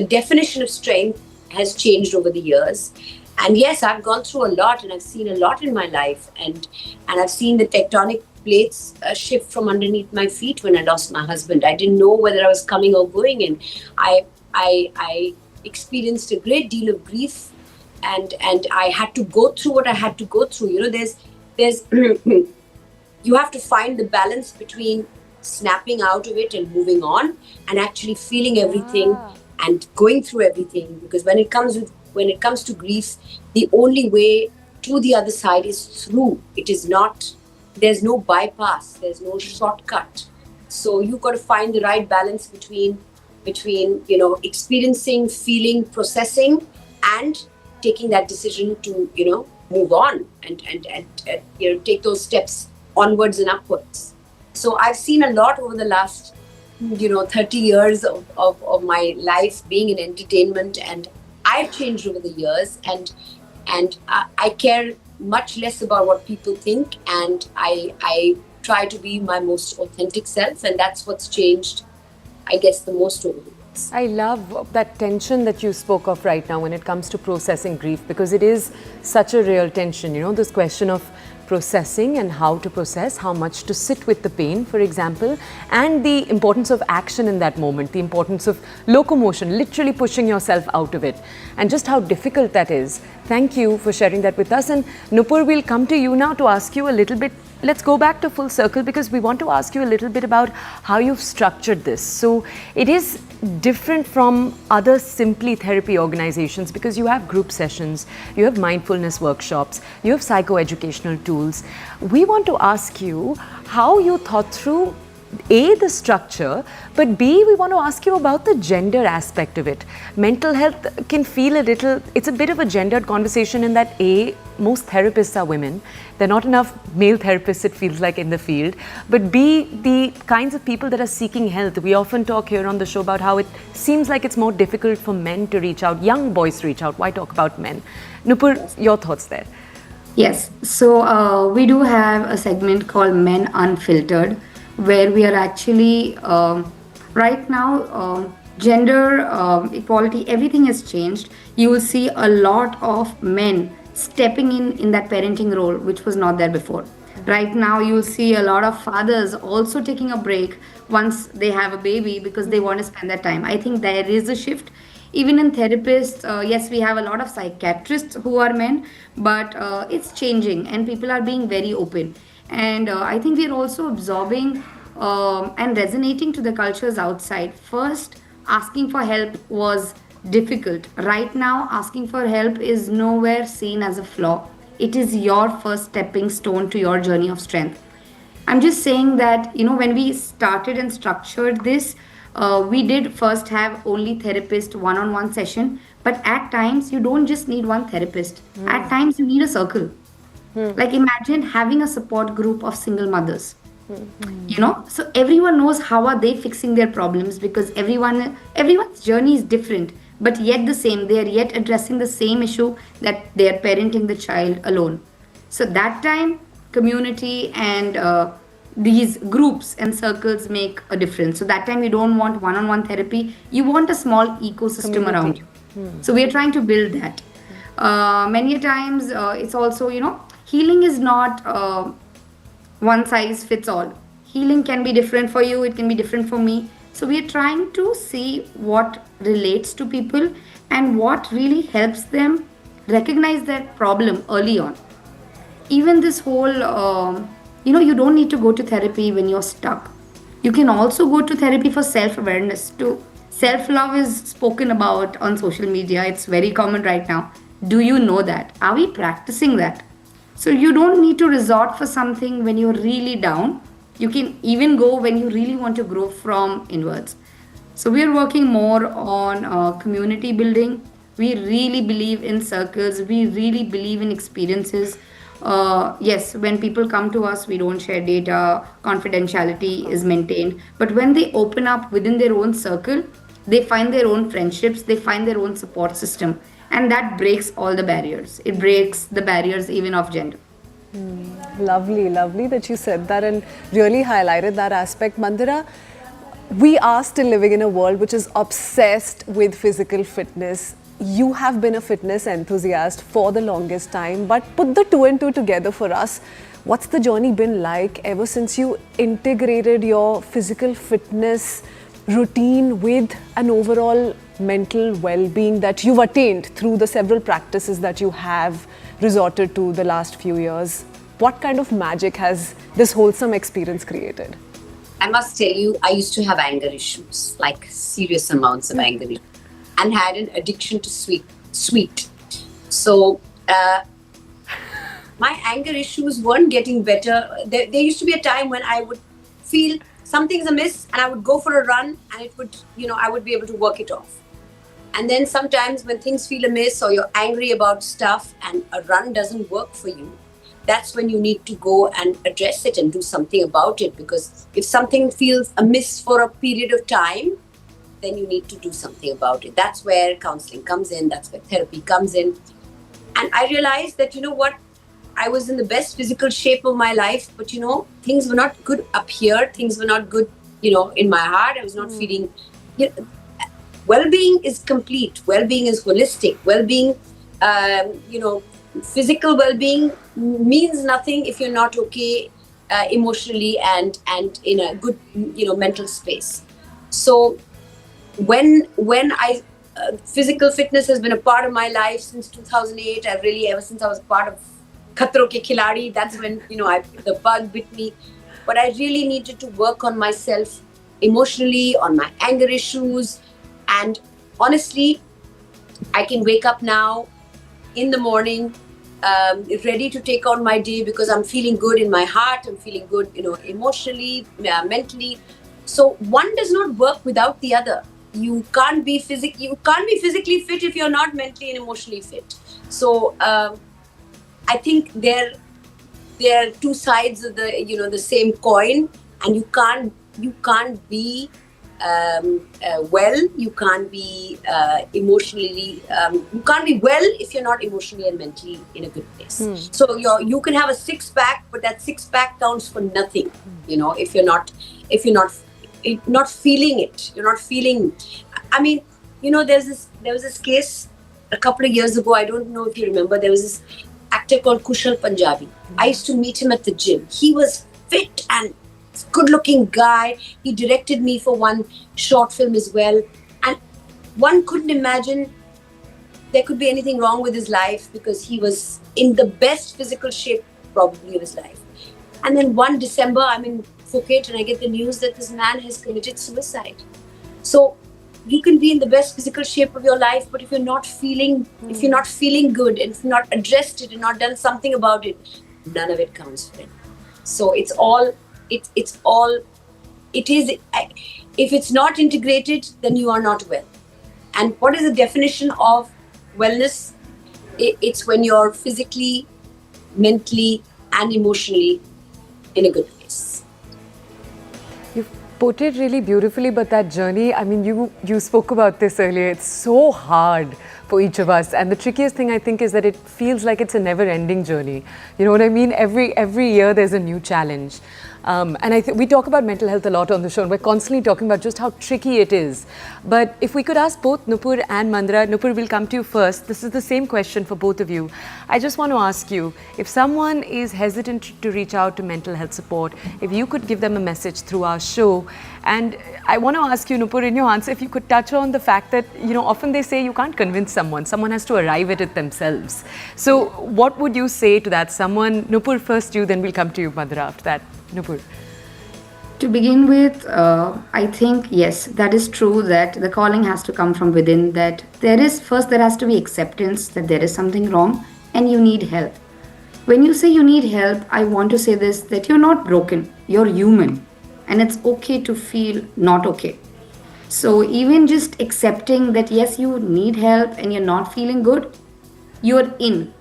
definition of strength has changed over the years. And yes, I've gone through a lot, and I've seen a lot in my life, and I've seen the tectonic plates shift from underneath my feet when I lost my husband. I didn't know whether I was coming or going, and I experienced a great deal of grief, and I had to go through what I had to go through. There's you have to find the balance between snapping out of it and moving on, and actually feeling everything and going through everything. Because when it comes to grief, the only way to the other side is through. It is not. There's no bypass. There's no shortcut. So you've got to find the right balance between experiencing, feeling, processing, and taking that decision to move on and take those steps onwards and upwards. So I've seen a lot over the last 30 years of my life being in entertainment, and I've changed over the years, and I care much less about what people think, and I try to be my most authentic self, and that's what's changed, I guess, the most over the years. I love that tension that you spoke of right now when it comes to processing grief, because it is such a real tension, this question of processing and how to process, how much to sit with the pain, for example, and the importance of action in that moment, the importance of locomotion, literally pushing yourself out of it, and just how difficult that is. Thank you for sharing that with us. And Nupur, we'll come to you now to ask you a little bit. Let's go back to Full Circle, because we want to ask you a little bit about how you've structured this. So it is different from other Simply Therapy organizations, because you have group sessions, you have mindfulness workshops, you have psychoeducational tools. We want to ask you how you thought through A, the structure, but B, we want to ask you about the gender aspect of it. Mental health can feel it's a bit of a gendered conversation in that A, most therapists are women. There are not enough male therapists, it feels like, in the field. But B, the kinds of people that are seeking health. We often talk here on the show about how it seems like it's more difficult for men to reach out, young boys to reach out. Why talk about men? Nupur, your thoughts there. Yes, so we do have a segment called Men Unfiltered, where we are actually, right now, gender equality, everything has changed. You will see a lot of men stepping in that parenting role, which was not there before. Right now, you will see a lot of fathers also taking a break once they have a baby, because they want to spend that time. I think there is a shift. Even in therapists, yes, we have a lot of psychiatrists who are men, but it's changing, and people are being very open. And I think we're also absorbing and resonating to the cultures outside. First, asking for help was difficult. Right now, asking for help is nowhere seen as a flaw. It is your first stepping stone to your journey of strength. I'm just saying that, when we started and structured this, we did first have only therapist one on one session, but at times you don't just need one therapist. At times you need a circle. Like imagine having a support group of single mothers. So everyone knows how are they fixing their problems, because everyone's journey is different, but yet the same. They are yet addressing the same issue, that they are parenting the child alone. So that time, community and these groups and circles make a difference. So that time you don't want one-on-one therapy, you want a small ecosystem around you. So we are trying to build that. Many a times it's also, healing is not one size fits all. Healing can be different for you, it can be different for me. So we are trying to see what relates to people and what really helps them recognize that problem early on. Even this whole, you don't need to go to therapy when you're stuck. You can also go to therapy for self-awareness too. Self-love is spoken about on social media. It's very common right now. Do you know that? Are we practicing that? So you don't need to resort for something when you're really down. You can even go when you really want to grow from inwards. So we are working more on community building. We really believe in circles. We really believe in experiences. Yes, when people come to us, we don't share data. Confidentiality is maintained. But when they open up within their own circle, they find their own friendships. They find their own support system. And that breaks all the barriers. It breaks the barriers even of gender. Lovely, lovely that you said that and really highlighted that aspect. Mandira, we are still living in a world which is obsessed with physical fitness. You have been a fitness enthusiast for the longest time, but put the two and two together for us. What's the journey been like ever since you integrated your physical fitness routine with an overall mental well-being that you've attained through the several practices that you have resorted to the last few years? What kind of magic has this wholesome experience created? I must tell you, I used to have anger issues, like serious amounts of anger issues, and had an addiction to sweet. So my anger issues weren't getting better. There used to be a time when I would feel something's amiss and I would go for a run and it would, I would be able to work it off. And then sometimes when things feel amiss or you're angry about stuff and a run doesn't work for you, that's when you need to go and address it and do something about it. Because if something feels amiss for a period of time, then you need to do something about it. That's where counseling comes in. That's where therapy comes in. And I realized that, I was in the best physical shape of my life, but, things were not good up here. Things were not good, in my heart. I was not feeling, well-being is complete. Well-being is holistic. Well-being, physical well-being means nothing if you're not okay emotionally and in a good, mental space. So when I physical fitness has been a part of my life since 2008. Ever since I was part of Khatro Ke Khiladi, that's when the bug bit me. But I really needed to work on myself emotionally, on my anger issues, and honestly, I can wake up now in the morning, ready to take on my day because I'm feeling good in my heart. I'm feeling good, emotionally, mentally. So one does not work without the other. You can't be physically fit if you're not mentally and emotionally fit. So I think they're two sides of the same coin, and you can't be well. You can't be emotionally. You can't be well if you're not emotionally and mentally in a good place. So you can have a six-pack, but that six-pack counts for nothing. If you're not feeling it. You're not feeling. I mean, there was this case a couple of years ago. I don't know if you remember. There was this actor called Kushal Punjabi. I used to meet him at the gym. He was fit and good-looking guy. He directed me for one short film as well. And one couldn't imagine there could be anything wrong with his life because he was in the best physical shape probably of his life. And then one December, I'm in Phuket and I get the news that this man has committed suicide. So you can be in the best physical shape of your life, but if you're not feeling good, and if you're not addressed it and not done something about it, none of it counts, friend. So if it's not integrated, then you are not well. And what is the definition of wellness? It's when you're physically, mentally, and emotionally in a good place. You've put it really beautifully, but that journey, I mean, you spoke about this earlier, it's so hard for each of us. And the trickiest thing I think is that it feels like it's a never-ending journey. You know what I mean? Every year there's a new challenge. And we talk about mental health a lot on the show, and we're constantly talking about just how tricky it is. But if we could ask both Nupur and Mandira, Nupur, we'll come to you first. This is the same question for both of you. I just want to ask you, if someone is hesitant to reach out to mental health support, if you could give them a message through our show. And I want to ask you, Nupur, in your answer, if you could touch on the fact that, you know, often they say you can't convince someone has to arrive at it themselves. So what would you say to that someone? Nupur, first you, then we'll come to you, Mandira, after that. Nupur. To begin with, I think, yes, that is true that the calling has to come from within, that there has to be acceptance that there is something wrong and you need help. When you say you need help, I want to say this, that you're not broken, you're human, and it's okay to feel not okay. So even just accepting that yes, you need help and you're not feeling good, you're in.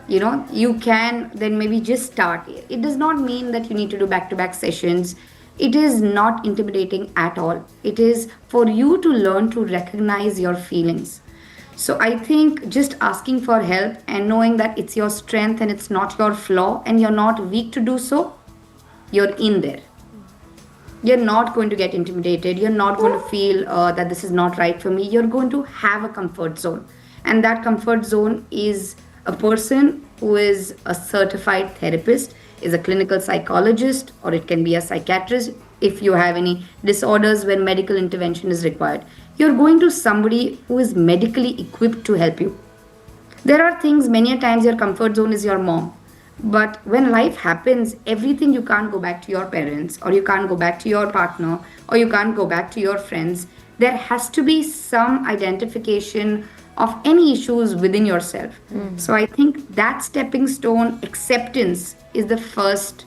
You know, you can then maybe just start. It does not mean that you need to do back-to-back sessions. It is not intimidating at all. It is for you to learn to recognize your feelings. So I think just asking for help and knowing that it's your strength and it's not your flaw and you're not weak to do so, you're in there. You're not going to get intimidated. You're not going to feel that this is not right for me. You're going to have a comfort zone. And that comfort zone is a person who is a certified therapist, is a clinical psychologist, or it can be a psychiatrist if you have any disorders where medical intervention is required. You're going to somebody who is medically equipped to help you. There are things, many a times your comfort zone is your mom. But when life happens, everything, you can't go back to your parents, or you can't go back to your partner, or you can't go back to your friends. There has to be some identification of any issues within yourself. So I think that stepping stone, acceptance, is the first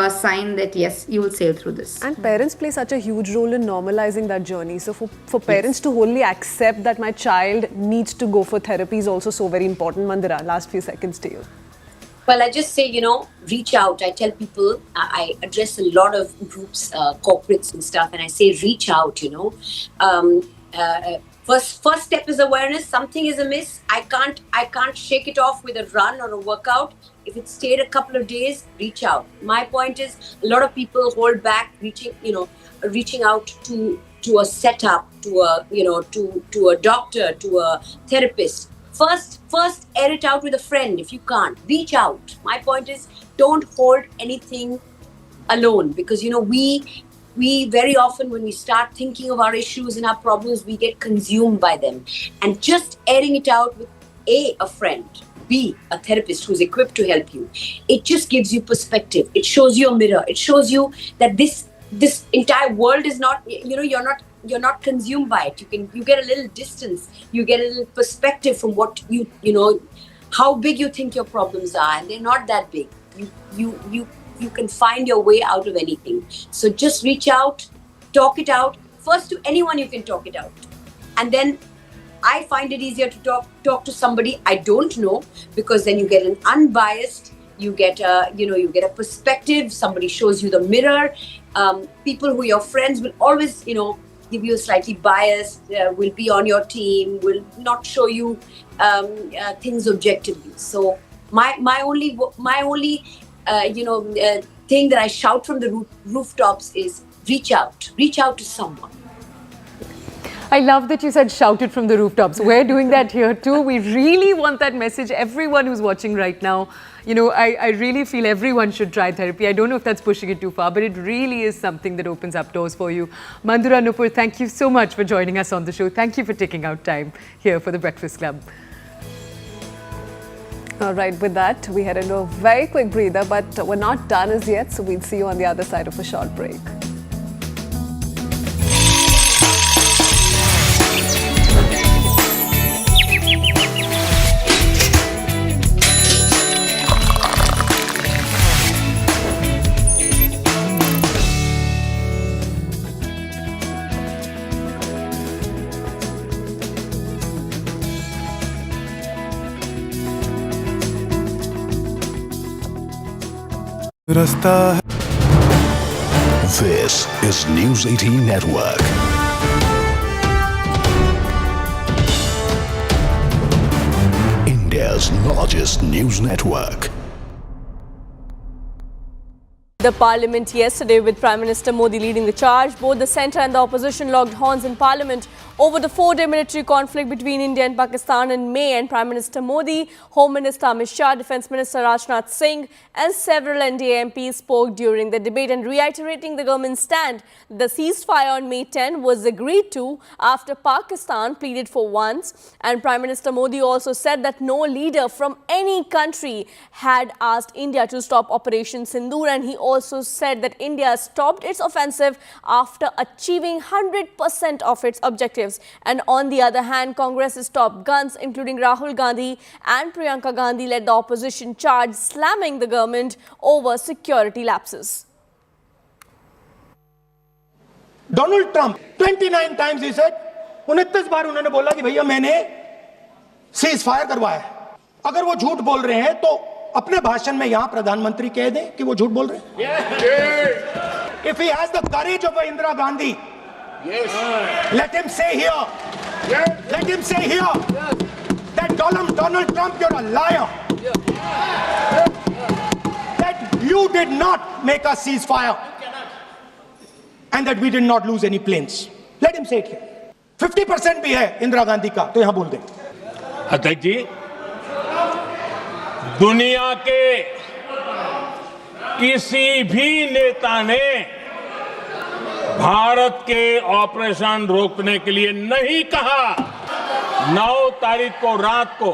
sign that yes, you will sail through this. And parents play such a huge role in normalizing that journey. So for parents to wholly accept that my child needs to go for therapy is also so very important. Mandira, last few seconds to you. Well, I just say, reach out. I tell people, I address a lot of groups, corporates and stuff, and I say, reach out, First step is awareness. Something is amiss. I can't shake it off with a run or a workout. If it stayed a couple of days, reach out. My point is, a lot of people hold back reaching out to a setup, to a doctor, to a therapist. First air it out with a friend. If you can't, reach out. My point is, don't hold anything alone, because we very often, when we start thinking of our issues and our problems, we get consumed by them. And just airing it out with a friend, B, a therapist who's equipped to help you, it just gives you perspective. It shows you a mirror. It shows you that this entire world is not, you're not consumed by it. You get a little distance. You get a little perspective from what how big you think your problems are, and they're not that big. You can find your way out of anything. So just reach out, talk it out. First, to anyone you can talk it out. And then I find it easier to talk to somebody I don't know, because then you get an unbiased, you get a perspective. Somebody shows you the mirror. People who are your friends will always, give you a slightly biased, will be on your team, will not show you things objectively. So my only thing that I shout from the rooftops is reach out to someone. I love that you said shout it from the rooftops. We're doing that here too. We really want that message. Everyone who's watching right now, I really feel everyone should try therapy. I don't know if that's pushing it too far, but it really is something that opens up doors for you. Mandira, Nupur, thank you so much for joining us on the show. Thank you for taking out time here for the Breakfast Club. All right, with that, we head into a very quick breather, but we're not done as yet, so we'll see you on the other side of a short break. This is News 18 Network. India's largest news network. The parliament yesterday with Prime Minister Modi leading the charge. Both the centre and the opposition locked horns in parliament over the 4-day military conflict between India and Pakistan in May, and Prime Minister Modi, Home Minister Amit Shah, Defence Minister Rajnath Singh and several NDA MPs spoke during the debate and reiterating the government's stand. The ceasefire on May 10 was agreed to after Pakistan pleaded for once, and Prime Minister Modi also said that no leader from any country had asked India to stop Operation Sindoor, and he also said that India stopped its offensive after achieving 100% of its objectives. And on the other hand, Congress's top guns, including Rahul Gandhi and Priyanka Gandhi, led the opposition charge, slamming the government over security lapses. Donald Trump 29 times he said, 29 बार उन्होंने बोला कि भैया मैंने cease fire करवाया है. अगर वो झूठ बोल रहे हैं तो अपने भाषण में यहां प्रधानमंत्री कह दें कि वो झूठ बोल रहे हैं. If he has the courage of Indira Gandhi, let him say here, let him say here that Donald Trump, you're a liar. That you did not make a ceasefire and that we did not lose any planes. Let him say it here. 50% भी है इंदिरा गांधी का, तो यहां बोल दें. अध्यक्ष जी, दुनिया के किसी भी नेता ने भारत के ऑपरेशन रोकने के लिए नहीं कहा. 9 तारीख को रात को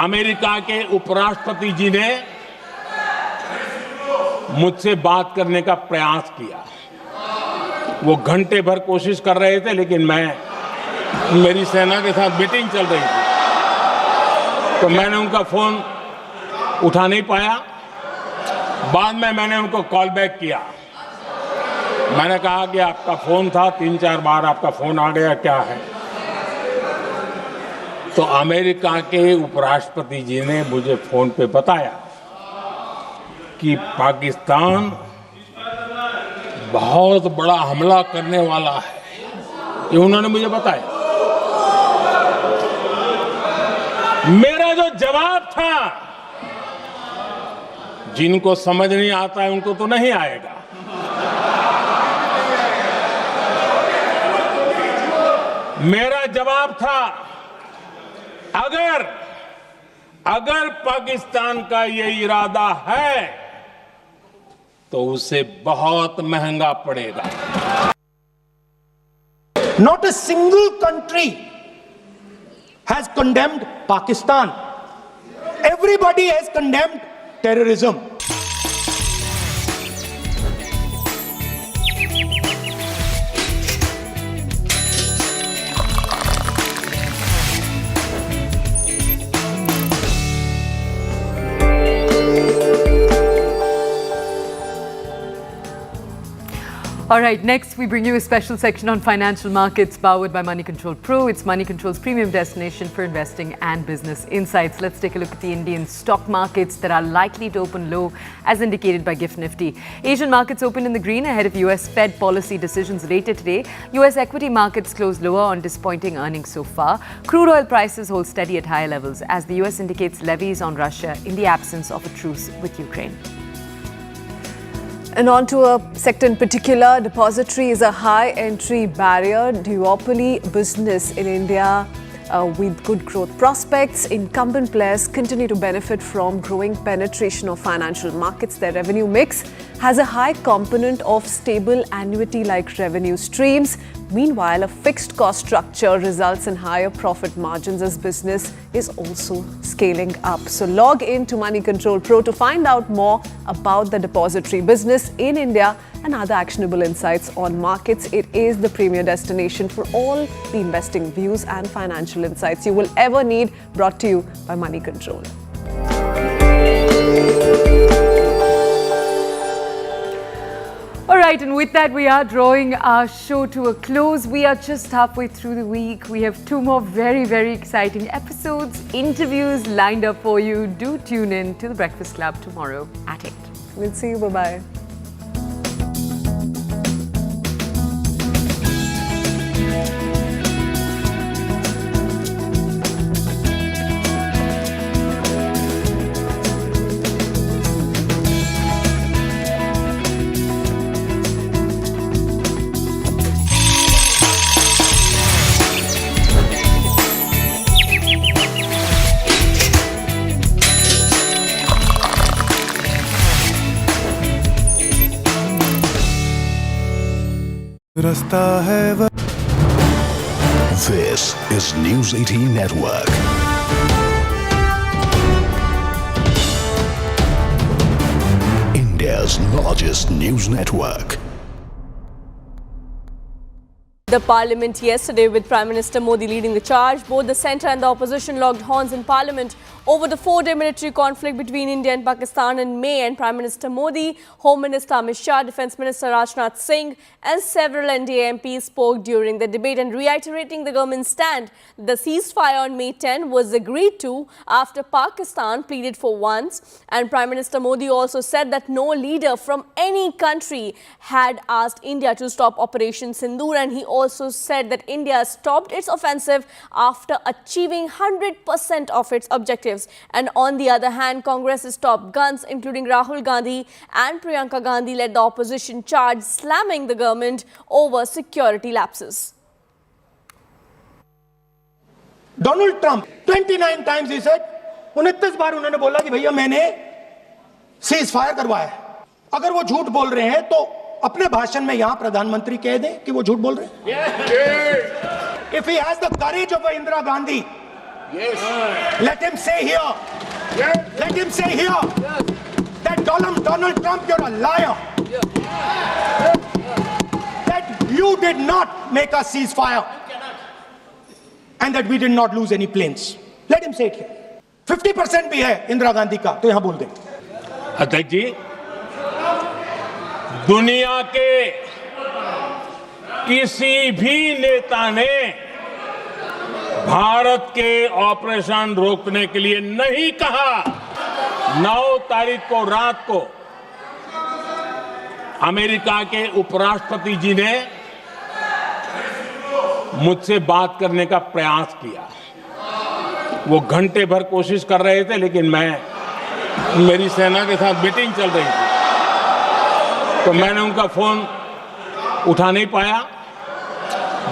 अमेरिका के उपराष्ट्रपति जी ने मुझसे बात करने का प्रयास किया. वो घंटे भर कोशिश कर रहे थे, लेकिन मेरी सेना के साथ मीटिंग चल रही थी, तो मैंने उनका फोन उठा नहीं पाया. बाद में मैंने उनको कॉल बैक किया. मैंने कहा कि आपका फोन था, 3-4 बार आपका फोन आ गया, क्या है? तो अमेरिका के उपराष्ट्रपति जी ने मुझे फोन पे बताया कि पाकिस्तान बहुत बड़ा हमला करने वाला है. ये उन्होंने मुझे बताया. मेरा जो जवाब था, जिनको समझ नहीं आता है उनको तो नहीं आएगा. मेरा जवाब था, अगर पाकिस्तान का ये इरादा है तो उसे बहुत महंगा पड़ेगा. Not a single country has condemned Pakistan. Everybody has condemned terrorism. All right, next we bring you a special section on financial markets powered by Money Control Pro. It's Money Control's premium destination for investing and business insights. Let's take a look at the Indian stock markets that are likely to open low as indicated by GIFT Nifty. Asian markets opened in the green ahead of US Fed policy decisions later today. US equity markets closed lower on disappointing earnings so far. Crude oil prices hold steady at higher levels as the US indicates levies on Russia in the absence of a truce with Ukraine. And on to a sector in particular, depository is a high entry barrier. Duopoly business in India with good growth prospects. Incumbent players continue to benefit from growing penetration of financial markets. Their revenue mix has a high component of stable annuity-like revenue streams. Meanwhile, a fixed cost structure results in higher profit margins as business is also scaling up. So log in to Money Control Pro to find out more about the depository business in India and other actionable insights on markets. It is the premier destination for all the investing views and financial insights you will ever need, brought to you by Money Control. All right, and with that, we are drawing our show to a close. We are just halfway through the week. We have 2 more very, very exciting episodes, interviews lined up for you. Do tune in to The Breakfast Club tomorrow at 8. We'll see you. Bye-bye. This is News 18 Network. India's largest news network. The parliament yesterday, with Prime Minister Modi leading the charge, both the centre and the opposition locked horns in parliament over the 4-day military conflict between India and Pakistan in May. And Prime Minister Modi, Home Minister Amit Shah, Defence Minister Rajnath Singh and several NDA MPs spoke during the debate and reiterating the government's stand. The ceasefire on May 10 was agreed to after Pakistan pleaded for once. And Prime Minister Modi also said that no leader from any country had asked India to stop Operation Sindoor, and he also said that India stopped its offensive after achieving 100% of its objectives. And on the other hand, Congress's top guns, including Rahul Gandhi and Priyanka Gandhi, led the opposition charge, slamming the government over security lapses. Donald Trump, 29 times he said, 29 बार उन्होंने बोला कि भैया मैंने cease fire करवाया। अगर वो झूठ बोल रहे हैं तो अपने भाषण में यहां प्रधानमंत्री कह दें कि वो झूठ बोल रहे हैं। If he has the courage of Indira Gandhi, let him say here. Let him say here that Donald Trump, you're a liar. That you did not make a ceasefire and that we did not lose any planes. Let him say it here. 50% भी है इंदिरा गांधी का, तो यहां बोल दें। अध्यक्ष जी, दुनिया के किसी भी नेता ने भारत के ऑपरेशन रोकने के लिए नहीं कहा। 9 तारीख को रात को अमेरिका के उपराष्ट्रपति जी ने मुझसे बात करने का प्रयास किया। वो घंटे भर कोशिश कर रहे थे, लेकिन मेरी सेना के साथ मीटिंग चल रही थी, तो मैंने उनका फोन उठा नहीं पाया।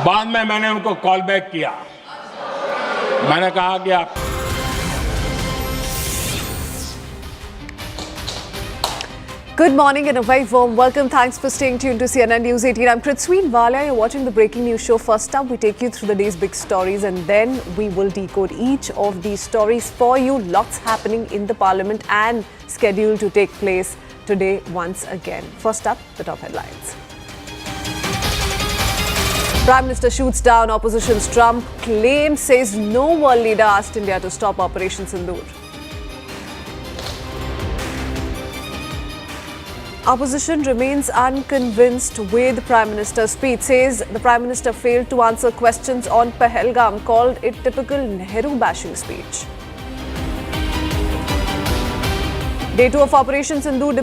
बाद में मैंने उनको कॉल बैक किया। मैंने कहा कि आप Good morning and a very warm welcome. Thanks for staying tuned to CNN-News18. I'm Prithween Valia. You're watching the breaking news show. First up, we take you through the day's big stories and then we will decode each of these stories for you. Lots happening in the parliament and scheduled to take place today once again. First up, the top headlines. Prime Minister shoots down opposition's Trump claim, says no world leader asked India to stop Operation Sindoor. Opposition remains unconvinced with Prime Minister's speech, says the Prime Minister failed to answer questions on Pahalgam, called it typical Nehru bashing speech. Day 2 of Operation Sindoor